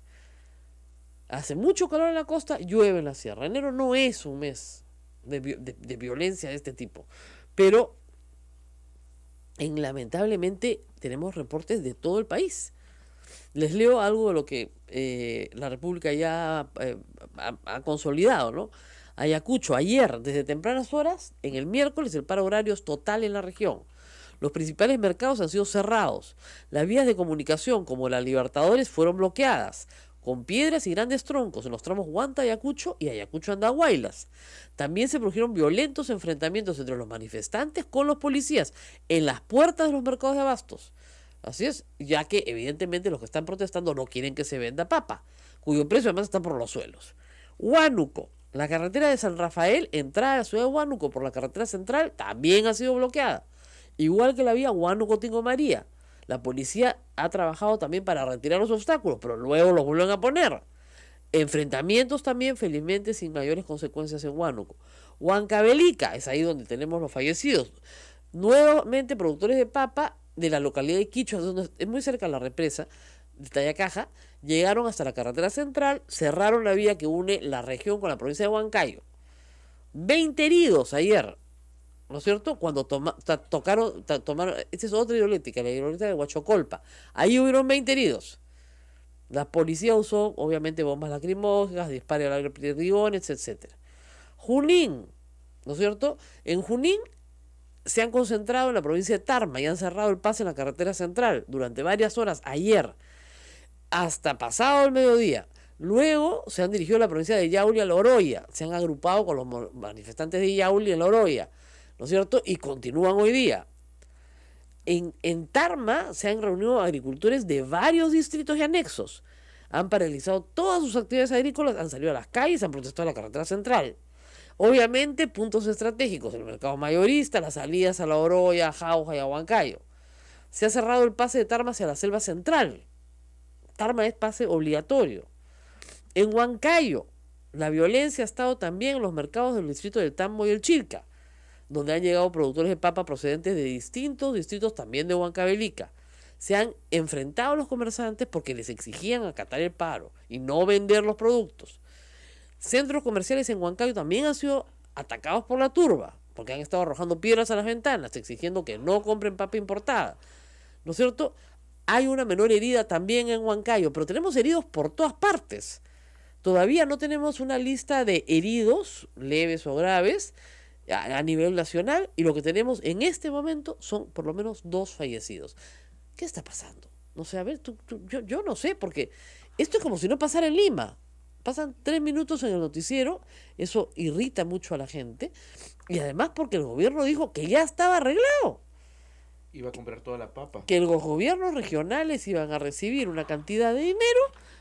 Hace mucho calor en la costa, llueve en la sierra. Enero no es un mes de violencia de este tipo. Pero lamentablemente tenemos reportes de todo el país. Les leo algo de lo que la República ya ha consolidado, ¿no? Ayacucho, ayer, desde tempranas horas, en el miércoles, el paro horario es total en la región. Los principales mercados han sido cerrados. Las vías de comunicación, como la Libertadores, fueron bloqueadas, con piedras y grandes troncos en los tramos Huanta-Ayacucho y Ayacucho-Andahuaylas. También se produjeron violentos enfrentamientos entre los manifestantes con los policías en las puertas de los mercados de abastos. Así es, ya que evidentemente los que están protestando no quieren que se venda papa, cuyo precio además está por los suelos. Huánuco. La carretera de San Rafael, entrada a la ciudad de Huánuco por la carretera central, también ha sido bloqueada. Igual que la vía Huánuco-Tingo María. La policía ha trabajado también para retirar los obstáculos, pero luego los vuelven a poner. Enfrentamientos también, felizmente, sin mayores consecuencias en Huánuco. Huancavelica, es ahí donde tenemos los fallecidos. Nuevamente, productores de papa de la localidad de Quichua, es muy cerca de la represa de Tayacaja, llegaron hasta la carretera central, cerraron la vía que une la región con la provincia de Huancayo. 20 heridos ayer, ¿no es cierto? Cuando tomaron, esta es otra hidroeléctrica, la hidroeléctrica de Huachocolpa. Ahí hubieron 20 heridos. La policía usó, obviamente, bombas lacrimógenas, disparos a perdigones, etc. Junín, ¿no es cierto? En Junín se han concentrado en la provincia de Tarma y han cerrado el pase en la carretera central durante varias horas ayer, hasta pasado el mediodía. Luego se han dirigido a la provincia de Yauli a Loroya, se han agrupado con los manifestantes de Yauli en Loroya, ¿no es cierto? Y continúan hoy día. En Tarma se han reunido agricultores de varios distritos y anexos. Han paralizado todas sus actividades agrícolas, han salido a las calles, han protestado en la carretera central. Obviamente, puntos estratégicos, el mercado mayorista, las salidas a La Oroya, a Jauja y a Huancayo. Se ha cerrado el pase de Tarma hacia la selva central. Tarma es pase obligatorio. En Huancayo, la violencia ha estado también en los mercados del distrito del Tambo y el Chilca, donde han llegado productores de papa procedentes de distintos distritos también de Huancavelica. Se han enfrentado a los comerciantes porque les exigían acatar el paro y no vender los productos. Centros comerciales en Huancayo también han sido atacados por la turba, porque han estado arrojando piedras a las ventanas, exigiendo que no compren papa importada. ¿No es cierto? Hay una menor herida también en Huancayo, pero tenemos heridos por todas partes. Todavía no tenemos una lista de heridos, leves o graves, a nivel nacional, y lo que tenemos en este momento son por lo menos 2 fallecidos. ¿Qué está pasando? No sé, a ver, yo no sé, porque esto es como si no pasara en Lima. Pasan 3 minutos en el noticiero, eso irrita mucho a la gente, y además porque el gobierno dijo que ya estaba arreglado, Iba a comprar toda la papa. que los gobiernos regionales iban a recibir una cantidad de dinero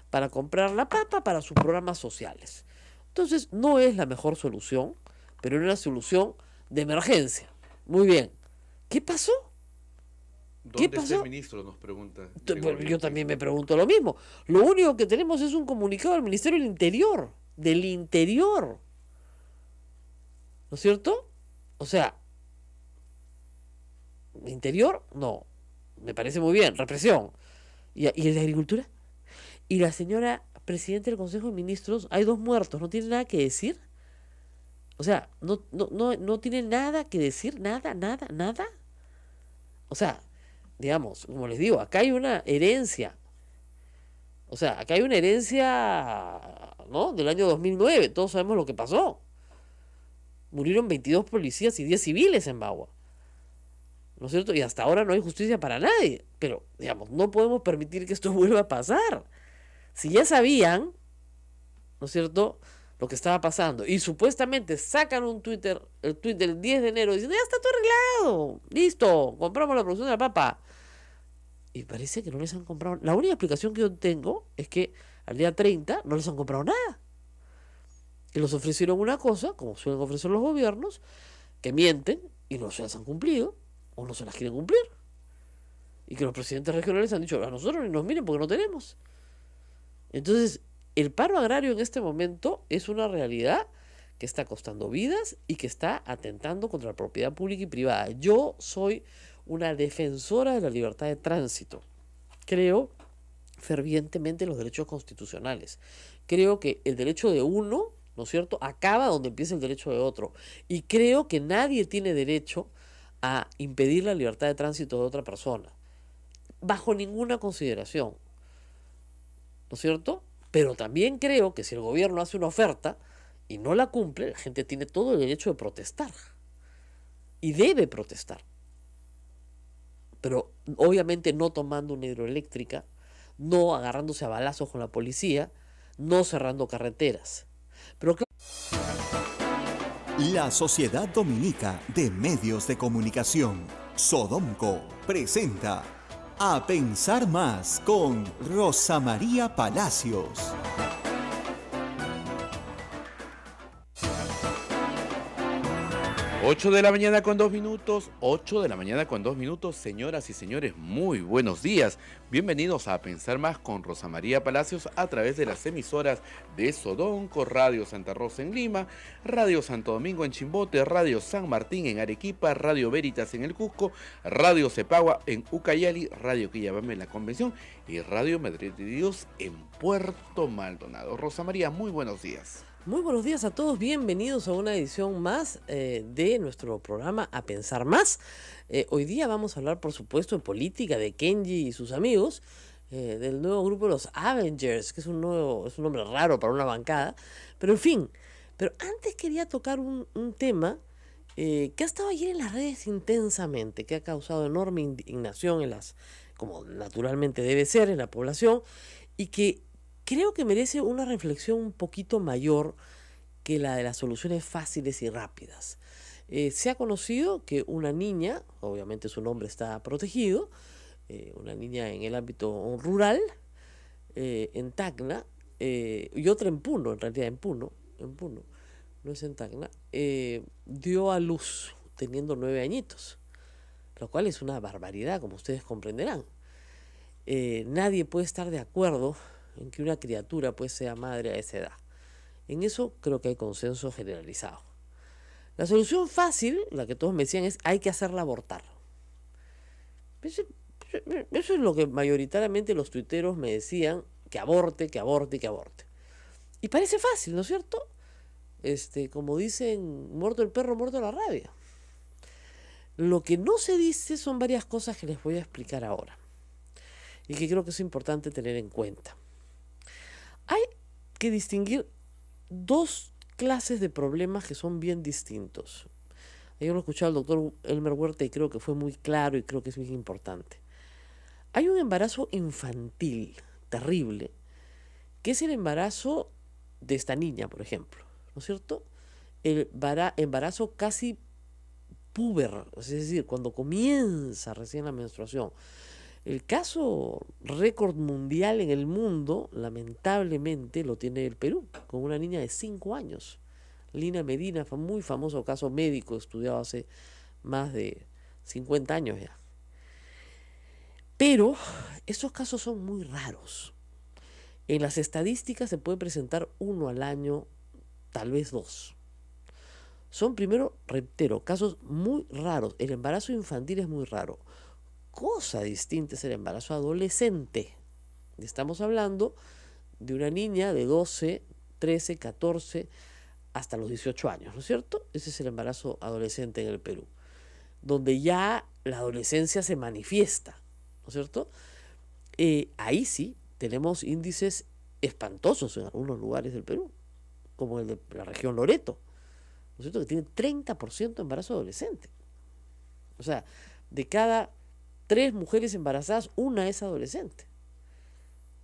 para comprar la papa para sus programas sociales. Entonces, no es la mejor solución, pero es una solución de emergencia. Muy bien. ¿Qué pasó? ¿Dónde está pasó? el ministro? Nos pregunta. Bueno, yo también me pregunto lo mismo. Lo único que tenemos es un comunicado del Ministerio del Interior. Del Interior. ¿No es cierto? O sea, Interior, no. Me parece muy bien. Represión. ¿Y el de Agricultura? Y la señora presidenta del Consejo de Ministros, hay 2 muertos. ¿No tiene nada que decir? O sea, no tiene nada que decir. Nada. O sea, digamos, como les digo, acá hay una herencia. O sea, acá hay una herencia, ¿no? Del año 2009. Todos sabemos lo que pasó. Murieron 22 policías y 10 civiles en Bagua. ¿No es cierto? Y hasta ahora no hay justicia para nadie. Pero, digamos, no podemos permitir que esto vuelva a pasar. Si ya sabían, ¿no es cierto?, lo que estaba pasando, y supuestamente sacan el tuit del 10 de enero diciendo, ya está todo arreglado, listo, compramos la producción de la papa. Y parece que no les han comprado. La única explicación que yo tengo es que al día 30 no les han comprado nada. Que les ofrecieron una cosa, como suelen ofrecer los gobiernos, que mienten y no se las han cumplido, o no se las quieren cumplir. Y que los presidentes regionales han dicho, a nosotros ni nos miren porque no tenemos. Entonces, el paro agrario en este momento es una realidad que está costando vidas y que está atentando contra la propiedad pública y privada. Yo soy una defensora de la libertad de tránsito. Creo fervientemente en los derechos constitucionales. Creo que el derecho de uno, ¿no es cierto?, acaba donde empieza el derecho de otro. Y creo que nadie tiene derecho a impedir la libertad de tránsito de otra persona, bajo ninguna consideración. ¿No es cierto? Pero también creo que si el gobierno hace una oferta y no la cumple, la gente tiene todo el derecho de protestar. Y debe protestar. Pero obviamente no tomando una hidroeléctrica, no agarrándose a balazos con la policía, no cerrando carreteras. Pero La Sociedad Dominica de Medios de Comunicación, Sodomco, presenta A Pensar Más con Rosa María Palacios. 8 de la mañana con 2 minutos, 8 de la mañana con 2 minutos, señoras y señores, muy buenos días. Bienvenidos a Pensar Más con Rosa María Palacios a través de las emisoras de Sodonco, Radio Santa Rosa en Lima, Radio Santo Domingo en Chimbote, Radio San Martín en Arequipa, Radio Veritas en el Cusco, Radio Cepagua en Ucayali, Radio Quillabamba en la Convención y Radio Madrid de Dios en Puerto Maldonado. Rosa María, muy buenos días. muy buenos días a todos, bienvenidos a una edición más de nuestro programa A Pensar Más. Hoy día vamos a hablar, por supuesto, de política, de Kenji y sus amigos, del nuevo grupo de los Avengers, que es un nombre raro para una bancada, pero en fin. Pero antes quería tocar un tema que ha estado ayer en las redes intensamente, que ha causado enorme indignación como naturalmente debe ser, en la población, y que creo que merece una reflexión un poquito mayor que la de las soluciones fáciles y rápidas. Se ha conocido que una niña, obviamente su nombre está protegido, una niña en el ámbito rural, en Tacna, y otra en Puno, en realidad en Puno, no es en Tacna, dio a luz teniendo 9 añitos, lo cual es una barbaridad, como ustedes comprenderán. Nadie puede estar de acuerdo en que una criatura pues sea madre a esa edad. En eso creo que hay consenso generalizado. La solución fácil, la que todos me decían, es hay que hacerla abortar. Eso, eso es lo que mayoritariamente los tuiteros me decían, que aborte, que aborte, que aborte. Y parece fácil, ¿no es cierto? Como dicen, muerto el perro, muerto la rabia. Lo que no se dice son varias cosas que les voy a explicar ahora y que creo que es importante tener en cuenta. Hay que distinguir dos clases de problemas que son bien distintos. Yo lo escuché al doctor Elmer Huerta y creo que fue muy claro y creo que es muy importante. Hay un embarazo infantil terrible, que es el embarazo de esta niña, por ejemplo, ¿no es cierto? El embarazo casi puber, es decir, cuando comienza recién la menstruación. El caso récord mundial en el mundo, lamentablemente, lo tiene el Perú, con una niña de 5 años. Lina Medina, muy famoso caso médico, estudiado hace más de 50 años ya. Pero esos casos son muy raros. En las estadísticas se puede presentar uno al año, tal vez dos. Son, primero, reitero, casos muy raros. El embarazo infantil es muy raro. Cosa distinta es el embarazo adolescente. Estamos hablando de una niña de 12, 13, 14, hasta los 18 años, ¿no es cierto? Ese es el embarazo adolescente en el Perú, donde ya la adolescencia se manifiesta, ¿no es cierto? Ahí sí tenemos índices espantosos en algunos lugares del Perú, como el de la región Loreto, ¿no es cierto? Que tiene 30% de embarazo adolescente. O sea, de cada 3 mujeres embarazadas, una es adolescente.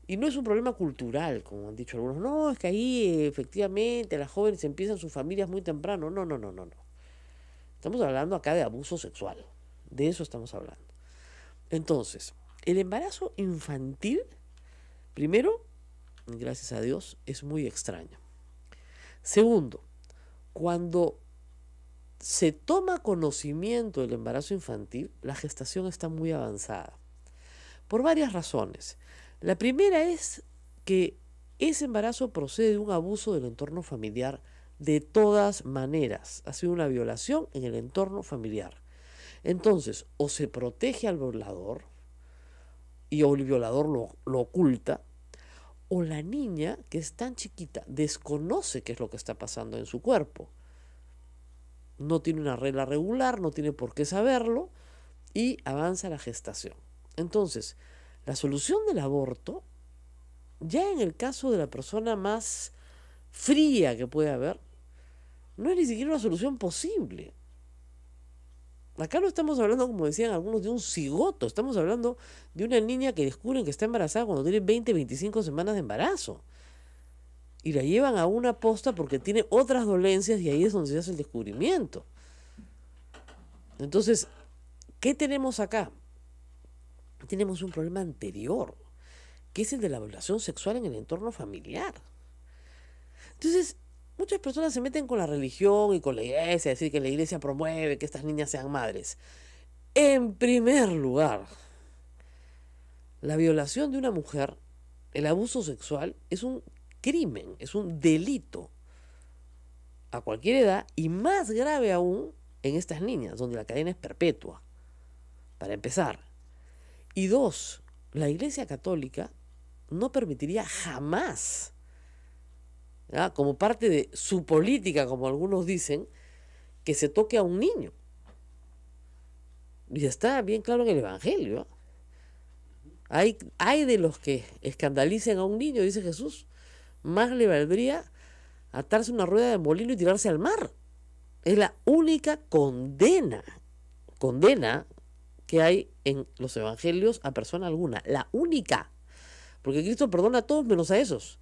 Y no es un problema cultural, como han dicho algunos. No, es que ahí efectivamente las jóvenes empiezan sus familias muy temprano. No, no, no, no, no. Estamos hablando acá de abuso sexual. De eso estamos hablando. Entonces, el embarazo infantil, primero, gracias a Dios, es muy extraño. Segundo, cuando se toma conocimiento del embarazo infantil, la gestación está muy avanzada. Por varias razones. La primera es que ese embarazo procede de un abuso del entorno familiar de todas maneras. Ha sido una violación en el entorno familiar. Entonces, o se protege al violador y el violador lo oculta, o la niña, que es tan chiquita, desconoce qué es lo que está pasando en su cuerpo. No tiene una regla regular, no tiene por qué saberlo, y avanza la gestación. Entonces, la solución del aborto, ya en el caso de la persona más fría que puede haber, no es ni siquiera una solución posible. Acá no estamos hablando, como decían algunos, de un cigoto, estamos hablando de una niña que descubren que está embarazada cuando tiene 20, 25 semanas de embarazo. Y la llevan a una posta porque tiene otras dolencias y ahí es donde se hace el descubrimiento. Entonces, ¿qué tenemos acá? Tenemos un problema anterior, que es el de la violación sexual en el entorno familiar. Entonces, muchas personas se meten con la religión y con la iglesia, decir que la iglesia promueve que estas niñas sean madres. En primer lugar, la violación de una mujer, el abuso sexual, es un crimen, es un delito a cualquier edad y más grave aún en estas niñas, donde la cadena es perpetua, para empezar. Y dos, la Iglesia Católica no permitiría jamás, ¿ya?, como parte de su política, como algunos dicen, que se toque a un niño. Y está bien claro en el Evangelio. Hay de los que escandalicen a un niño, dice Jesús, más le valdría atarse una rueda de molino y tirarse al mar. Es la única condena que hay en los evangelios a persona alguna, la única, porque Cristo perdona a todos menos a esos.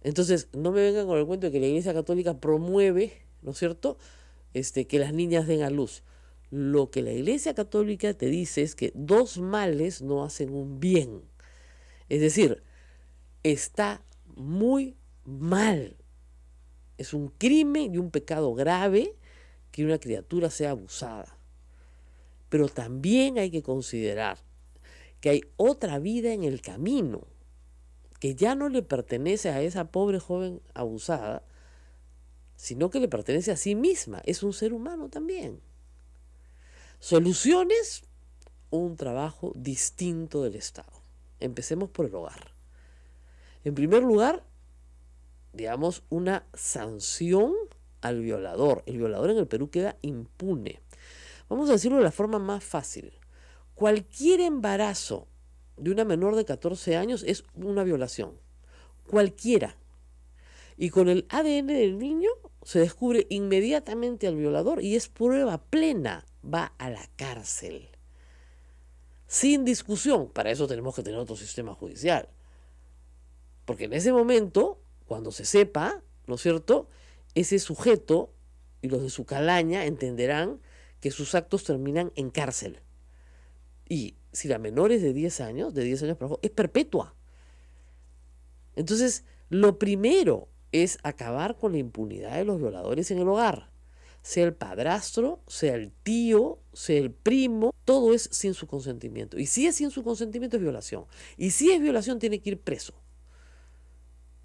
Entonces, no me vengan con el cuento de que la Iglesia Católica promueve, ¿no es cierto?, que las niñas den a luz. Lo que la Iglesia Católica te dice es que 2 males no hacen un bien. Es decir, está muy mal. Es un crimen y un pecado grave que una criatura sea abusada. Pero también hay que considerar que hay otra vida en el camino que ya no le pertenece a esa pobre joven abusada, sino que le pertenece a sí misma. Es un ser humano también. Soluciones, un trabajo distinto del Estado. Empecemos por el hogar. En primer lugar, digamos, una sanción al violador. El violador en el Perú queda impune. Vamos a decirlo de la forma más fácil. Cualquier embarazo de una menor de 14 años es una violación. Cualquiera. Y con el ADN del niño se descubre inmediatamente al violador y es prueba plena. Va a la cárcel. Sin discusión. Para eso tenemos que tener otro sistema judicial. Porque en ese momento, cuando se sepa, ¿no es cierto?, ese sujeto y los de su calaña entenderán que sus actos terminan en cárcel. Y si la menor es de 10 años para abajo, es perpetua. Entonces, lo primero es acabar con la impunidad de los violadores en el hogar. Sea el padrastro, sea el tío, sea el primo, todo es sin su consentimiento. Y si es sin su consentimiento es violación. Y si es violación tiene que ir preso.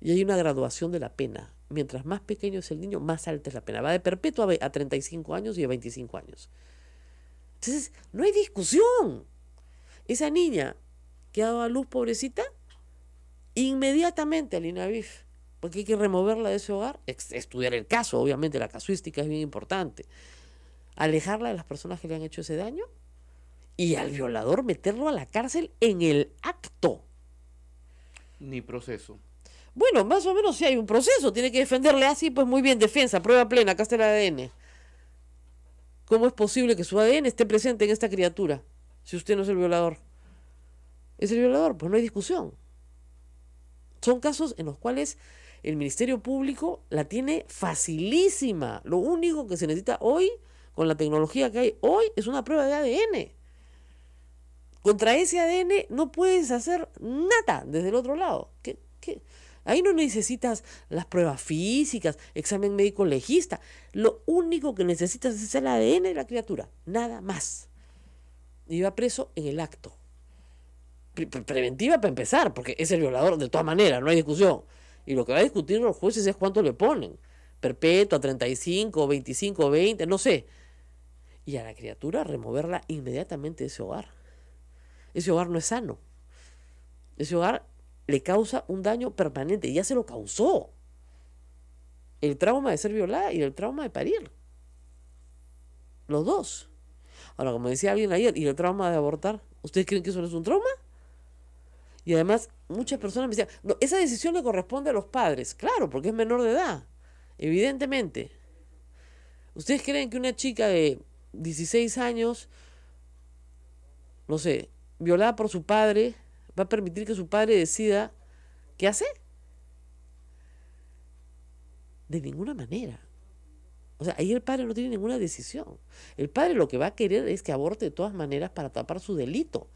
Y hay una graduación de la pena. Mientras más pequeño es el niño, más alta es la pena. Va de perpetua a 35 años y a 25 años. Entonces, no hay discusión. Esa niña que ha dado a luz, pobrecita, inmediatamente al INAVIF, porque hay que removerla de ese hogar, estudiar el caso, obviamente la casuística es bien importante, alejarla de las personas que le han hecho ese daño y al violador meterlo a la cárcel en el acto. Ni proceso. Bueno, más o menos sí hay un proceso, tiene que defenderle así, pues muy bien, defensa, prueba plena, acá está el ADN. ¿Cómo es posible que su ADN esté presente en esta criatura si usted no es el violador? ¿Es el violador? Pues no hay discusión. Son casos en los cuales el Ministerio Público la tiene facilísima. Lo único que se necesita hoy, con la tecnología que hay hoy, es una prueba de ADN. Contra ese ADN no puedes hacer nada desde el otro lado. ¿Qué? Ahí no necesitas las pruebas físicas, examen médico legista. Lo único que necesitas es el ADN de la criatura, nada más. Y va preso en el acto. Preventiva para empezar, porque es el violador de todas maneras, no hay discusión. Y lo que va a discutir los jueces es cuánto le ponen. Perpetua, 35, 25, 20, no sé. Y a la criatura removerla inmediatamente de ese hogar. Ese hogar no es sano. Ese hogar le causa un daño permanente. Y ya se lo causó. El trauma de ser violada y el trauma de parir. Los dos. Ahora, como decía alguien ayer, ¿y el trauma de abortar? ¿Ustedes creen que eso no es un trauma? Y además, muchas personas me decían, no, esa decisión le corresponde a los padres. Claro, porque es menor de edad. Evidentemente. ¿Ustedes creen que una chica de 16 años, no sé, violada por su padre, va a permitir que su padre decida qué hace? De ninguna manera. O sea, ahí el padre no tiene ninguna decisión. El padre lo que va a querer es que aborte de todas maneras para tapar su delito.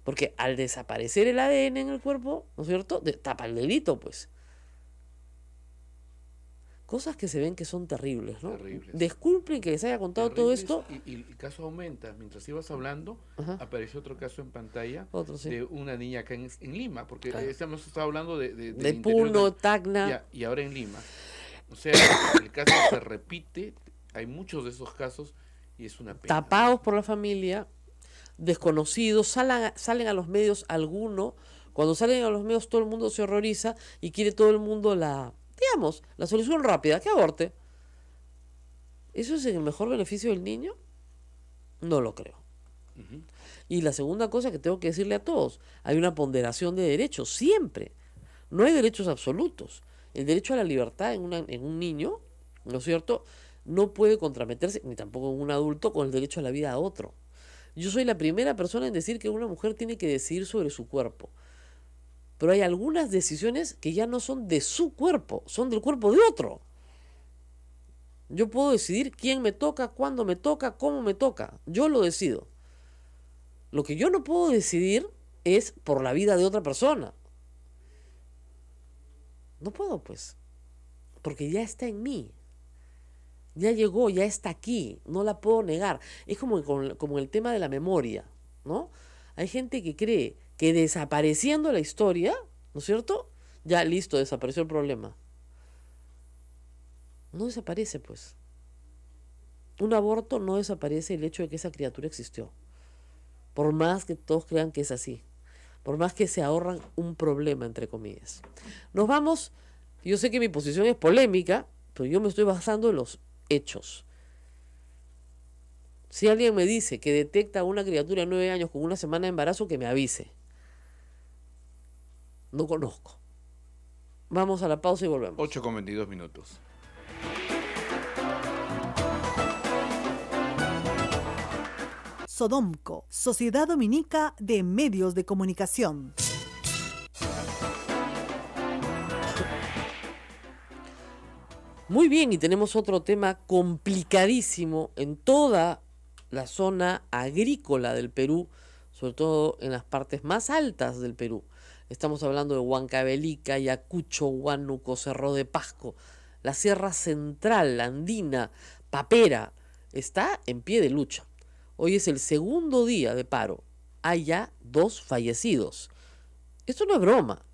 Porque al desaparecer el ADN en el cuerpo, ¿no es cierto?, tapa el delito, pues. Cosas que se ven que son terribles, ¿no? Terribles. Disculpen que les haya contado todo esto. Y el caso aumenta. Mientras ibas hablando, apareció otro caso en pantalla Sí. de una niña acá en Lima, porque Claro. Hemos estado hablando de Puno, Tacna. y ahora en Lima. O sea, el caso se repite, hay muchos de esos casos y es una pena. Tapados por la familia, desconocidos, salen a los medios algunos. Cuando salen a los medios todo el mundo se horroriza y quiere todo el mundo la solución rápida, que aborte. ¿Eso es en el mejor beneficio del niño? No lo creo. Y la segunda cosa que tengo que decirle a todos, hay una ponderación de derechos, siempre. No hay derechos absolutos. El derecho a la libertad en un niño, ¿no es cierto?, no puede contrameterse, ni tampoco en un adulto, con el derecho a la vida de otro. Yo soy la primera persona en decir que una mujer tiene que decidir sobre su cuerpo. Pero hay algunas decisiones que ya no son de su cuerpo, son del cuerpo de otro. Yo puedo decidir quién me toca, cuándo me toca, cómo me toca. Yo lo decido. Lo que yo no puedo decidir es por la vida de otra persona. No puedo, pues, porque ya está en mí. Ya llegó, ya está aquí, no la puedo negar. Es como el tema de la memoria, ¿no? Hay gente que cree que desapareciendo la historia, ¿no es cierto? Ya listo, desapareció el problema. No desaparece, pues. Un aborto no desaparece el hecho de que esa criatura existió. Por más que todos crean que es así. Por más que se ahorran un problema, entre comillas. Nos vamos, yo sé que mi posición es polémica, pero yo me estoy basando en los hechos. Si alguien me dice que detecta a una criatura de 9 años con una semana de embarazo, que me avise. No conozco. Vamos a la pausa y volvemos. 8:22. Sodomco, Sociedad Dominica de Medios de Comunicación. Muy bien, y tenemos otro tema complicadísimo en toda la zona agrícola del Perú, sobre todo en las partes más altas del Perú. Estamos hablando de Huancavelica, Ayacucho, Huánuco, Cerro de Pasco. La Sierra Central, la Andina, Papera, está en pie de lucha. Hoy es el segundo día de paro. Hay ya 2 fallecidos. Esto no es broma.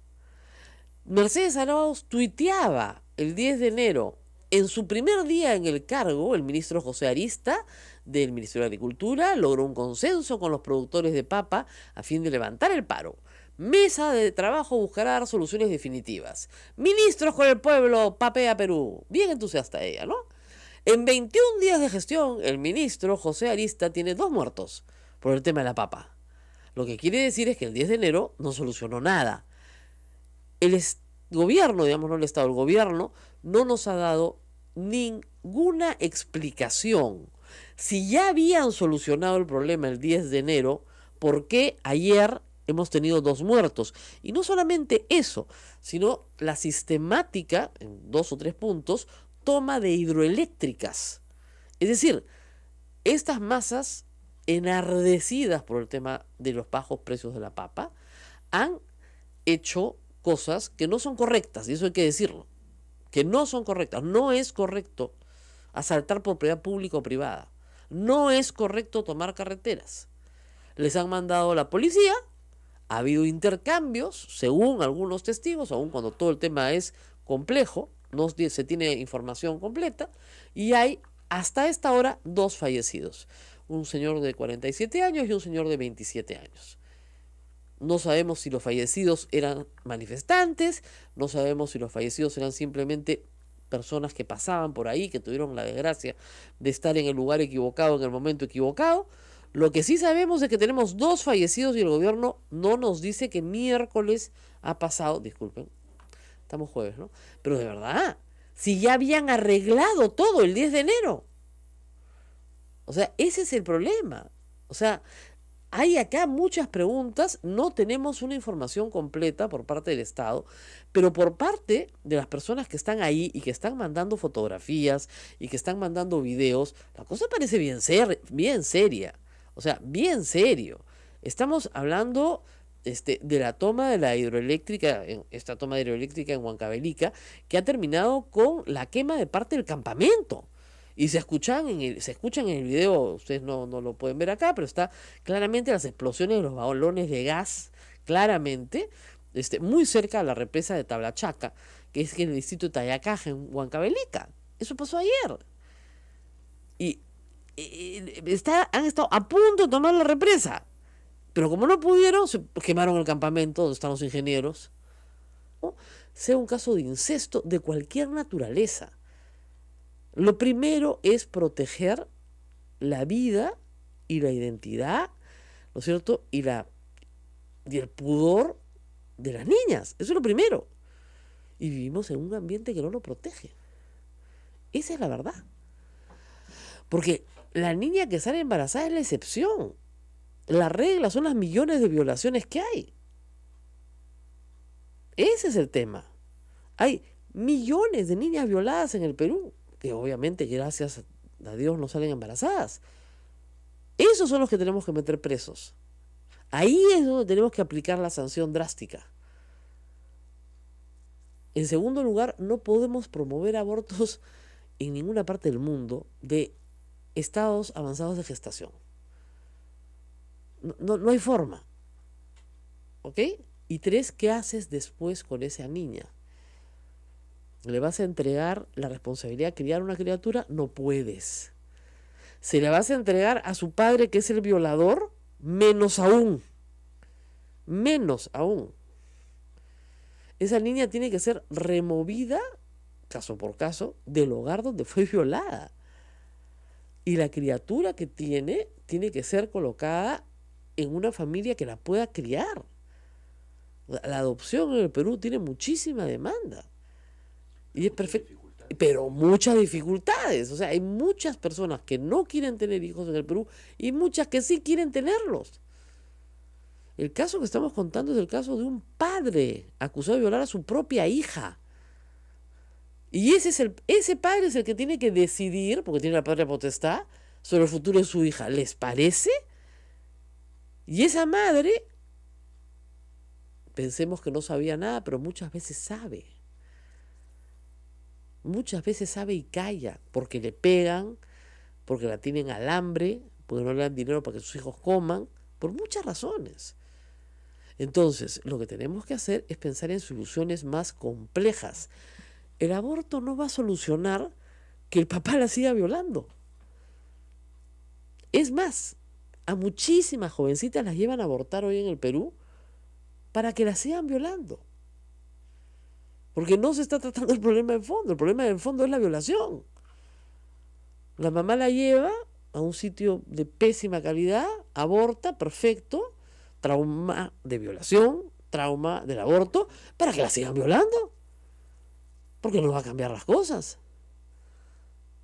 Mercedes Arauz tuiteaba el 10 de enero, en su primer día en el cargo, el ministro José Arista, del Ministerio de Agricultura, logró un consenso con los productores de papa a fin de levantar el paro. Mesa de trabajo buscará dar soluciones definitivas. Ministros con el pueblo, papea Perú. Bien entusiasta ella, ¿no? En 21 días de gestión, el ministro José Arista tiene 2 muertos por el tema de la papa. Lo que quiere decir es que el 10 de enero no solucionó nada. El gobierno, digamos, no el Estado, el gobierno no nos ha dado ninguna explicación. Si ya habían solucionado el problema el 10 de enero, ¿por qué ayer hemos tenido 2 muertos? Y no solamente eso, sino la sistemática, en 2 o 3 puntos, toma de hidroeléctricas. Es decir, estas masas enardecidas por el tema de los bajos precios de la papa han hecho cosas que no son correctas, y eso hay que decirlo, que no son correctas. No es correcto asaltar propiedad pública o privada. No es correcto tomar carreteras. Les han mandado la policía, ha habido intercambios, según algunos testigos, aun cuando todo el tema es complejo, no se tiene información completa, y hay hasta esta hora 2 fallecidos. Un señor de 47 años y un señor de 27 años. No sabemos si los fallecidos eran manifestantes, no sabemos si los fallecidos eran simplemente personas que pasaban por ahí, que tuvieron la desgracia de estar en el lugar equivocado, en el momento equivocado. Lo que sí sabemos es que tenemos 2 fallecidos y el gobierno no nos dice que miércoles ha pasado, disculpen, estamos jueves, ¿no? Pero de verdad, si ya habían arreglado todo el 10 de enero. O sea, ese es el problema. O sea, hay acá muchas preguntas, no tenemos una información completa por parte del Estado, pero por parte de las personas que están ahí y que están mandando fotografías y que están mandando videos, la cosa parece bien seria, o sea, bien serio. Estamos hablando de la toma de la hidroeléctrica, esta toma de hidroeléctrica en Huancavelica, que ha terminado con la quema de parte del campamento. Y se escuchan en el video, ustedes no lo pueden ver acá, pero está claramente las explosiones de los balones de gas, claramente, muy cerca de la represa de Tablachaca, que es en el distrito de Tayacaja, en Huancavelica. Eso pasó ayer. Y han estado a punto de tomar la represa. Pero como no pudieron, se quemaron el campamento donde están los ingenieros. ¿No? Sea un caso de incesto de cualquier naturaleza. Lo primero es proteger la vida y la identidad, ¿no es cierto? Y el pudor de las niñas. Eso es lo primero. Y vivimos en un ambiente que no lo protege. Esa es la verdad. Porque la niña que sale embarazada es la excepción. La regla son las millones de violaciones que hay. Ese es el tema. Hay millones de niñas violadas en el Perú. que obviamente, gracias a Dios, no salen embarazadas. Esos son los que tenemos que meter presos. Ahí es donde tenemos que aplicar la sanción drástica. En segundo lugar, no podemos promover abortos en ninguna parte del mundo de estados avanzados de gestación. No hay forma. ¿Ok? Y 3, ¿qué haces después con esa niña? ¿Le vas a entregar la responsabilidad de criar una criatura? No puedes. ¿Se le vas a entregar a su padre, que es el violador? Menos aún. Menos aún. Esa niña tiene que ser removida, caso por caso, del hogar donde fue violada. Y la criatura que tiene que ser colocada en una familia que la pueda criar. La adopción en el Perú tiene muchísima demanda. Y es perfecto. Pero muchas dificultades. O sea, hay muchas personas que no quieren tener hijos en el Perú y muchas que sí quieren tenerlos. El caso que estamos contando es el caso de un padre acusado de violar a su propia hija. Y ese padre es el que tiene que decidir, porque tiene la patria potestad, sobre el futuro de su hija. ¿Les parece? Y esa madre, pensemos que no sabía nada, pero muchas veces sabe. Muchas veces sabe y calla, porque le pegan, porque la tienen al hambre, porque no le dan dinero para que sus hijos coman, por muchas razones. Entonces, lo que tenemos que hacer es pensar en soluciones más complejas. El aborto no va a solucionar que el papá la siga violando. Es más, a muchísimas jovencitas las llevan a abortar hoy en el Perú para que las sigan violando. Porque no se está tratando el problema de fondo. El problema de fondo es la violación. La mamá la lleva a un sitio de pésima calidad, aborta, perfecto, trauma de violación, trauma del aborto, para que la sigan violando. Porque no va a cambiar las cosas.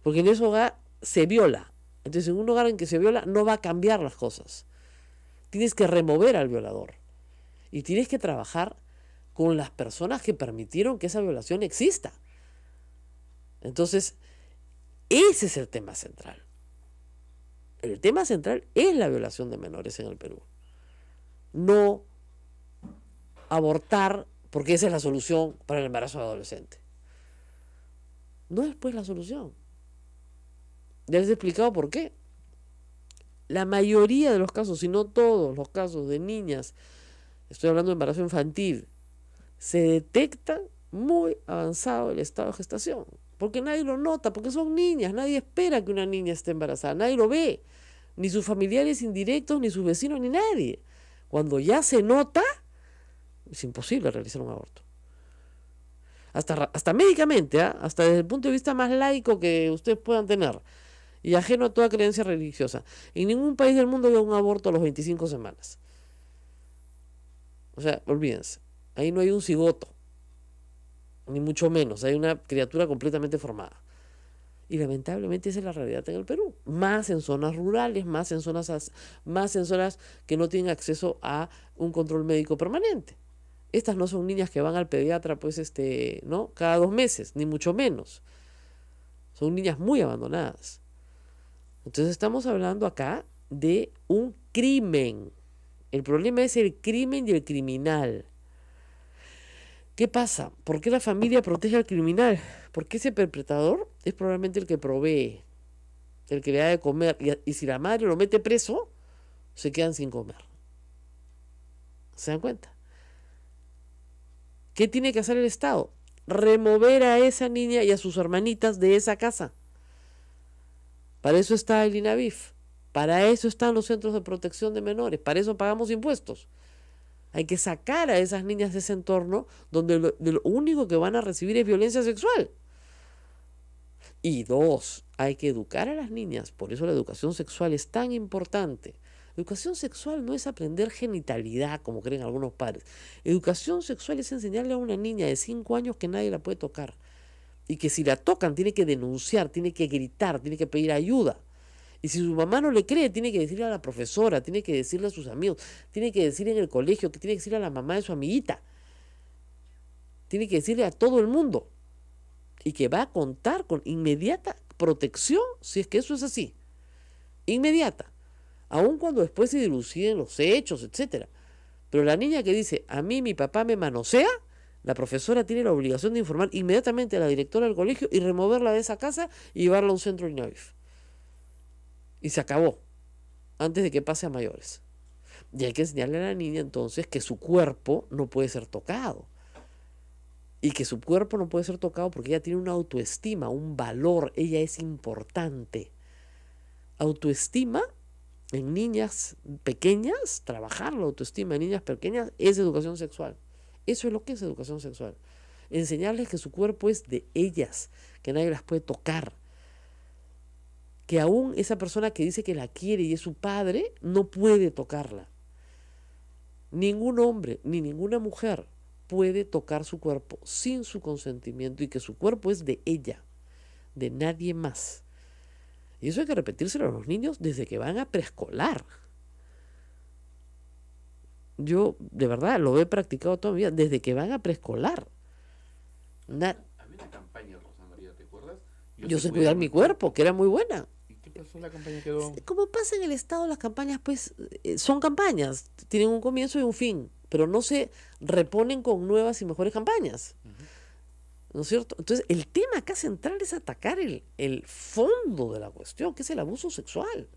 Porque en ese hogar se viola. Entonces, en un hogar en que se viola, no va a cambiar las cosas. Tienes que remover al violador. Y tienes que trabajar con las personas que permitieron que esa violación exista. Entonces, ese es el tema central. El tema central es la violación de menores en el Perú. No abortar, porque esa es la solución para el embarazo adolescente. No es pues la solución. Ya les he explicado por qué. La mayoría de los casos, si no todos los casos de niñas, estoy hablando de embarazo infantil, se detectan muy avanzado el estado de gestación. Porque nadie lo nota, porque son niñas, nadie espera que una niña esté embarazada, nadie lo ve, ni sus familiares indirectos, ni sus vecinos, ni nadie. Cuando ya se nota, es imposible realizar un aborto. Hasta médicamente, hasta desde el punto de vista más laico que ustedes puedan tener, y ajeno a toda creencia religiosa. En ningún país del mundo hay un aborto a los 25 semanas. O sea, olvídense, ahí no hay un cigoto, ni mucho menos, hay una criatura completamente formada. Y lamentablemente esa es la realidad en el Perú, más en zonas rurales, más en zonas que no tienen acceso a un control médico permanente. Estas no son niñas que van al pediatra ¿no? cada 2 meses, ni mucho menos. Son niñas muy abandonadas. Entonces estamos hablando acá de un crimen. El problema es el crimen y el criminal. ¿Qué pasa? ¿Por qué la familia protege al criminal? Porque ese perpetrador es probablemente el que provee, el que le da de comer. Y si la madre lo mete preso, se quedan sin comer. ¿Se dan cuenta? ¿Qué tiene que hacer el Estado? Remover a esa niña y a sus hermanitas de esa casa. Para eso está el INAVIF. Para eso están los centros de protección de menores. Para eso pagamos impuestos. Hay que sacar a esas niñas de ese entorno donde lo único que van a recibir es violencia sexual. Y 2, hay que educar a las niñas. Por eso la educación sexual es tan importante. Educación sexual no es aprender genitalidad, como creen algunos padres. Educación sexual es enseñarle a una niña de 5 años que nadie la puede tocar. Y que si la tocan tiene que denunciar, tiene que gritar, tiene que pedir ayuda. Y si su mamá no le cree, tiene que decirle a la profesora, tiene que decirle a sus amigos, tiene que decir en el colegio, que tiene que decirle a la mamá de su amiguita. Tiene que decirle a todo el mundo. y que va a contar con inmediata protección si es que eso es así. Inmediata. Aun cuando después se diluciden los hechos, etcétera. Pero la niña que dice, a mí mi papá me manosea, la profesora tiene la obligación de informar inmediatamente a la directora del colegio y removerla de esa casa y llevarla a un centro INAVIF. Y se acabó, antes de que pase a mayores. Y hay que enseñarle a la niña entonces que su cuerpo no puede ser tocado. Y que su cuerpo no puede ser tocado porque ella tiene una autoestima, un valor, ella es importante. Autoestima en niñas pequeñas, trabajar la autoestima en niñas pequeñas es educación sexual. Eso es lo que es educación sexual. Enseñarles que su cuerpo es de ellas, que nadie las puede tocar. Que aún esa persona que dice que la quiere y es su padre, no puede tocarla. Ningún hombre ni ninguna mujer puede tocar su cuerpo sin su consentimiento y que su cuerpo es de ella, de nadie más. Y eso hay que repetírselo a los niños desde que van a preescolar. Yo, de verdad, lo he practicado toda mi vida, desde que van a preescolar. Había una campaña, Rosa María, ¿te acuerdas? Yo sé cuidar mi cuerpo, que era muy buena. ¿Y qué pasó? La campaña quedó... Como pasa en el Estado, las campañas, pues, son campañas, tienen un comienzo y un fin, pero no se reponen con nuevas y mejores campañas. ¿No es cierto? Entonces, el tema acá central es atacar el fondo de la cuestión, que es el abuso sexual.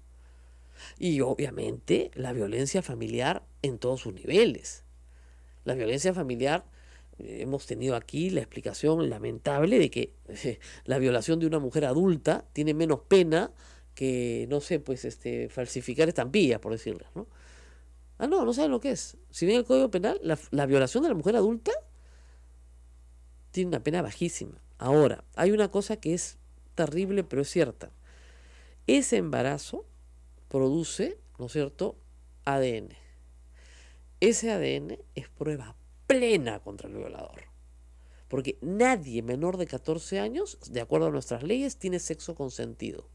Y obviamente la violencia familiar en todos sus niveles. La violencia familiar, hemos tenido aquí la explicación lamentable de que la violación de una mujer adulta tiene menos pena que, no sé, pues falsificar estampillas, por decirlo, ¿no? No saben lo que es. Si bien el Código Penal, la violación de la mujer adulta tiene una pena bajísima. Ahora, hay una cosa que es terrible, pero es cierta. Ese embarazo produce, ¿no es cierto?, ADN. Ese ADN es prueba plena contra el violador. Porque nadie menor de 14 años, de acuerdo a nuestras leyes, tiene sexo consentido.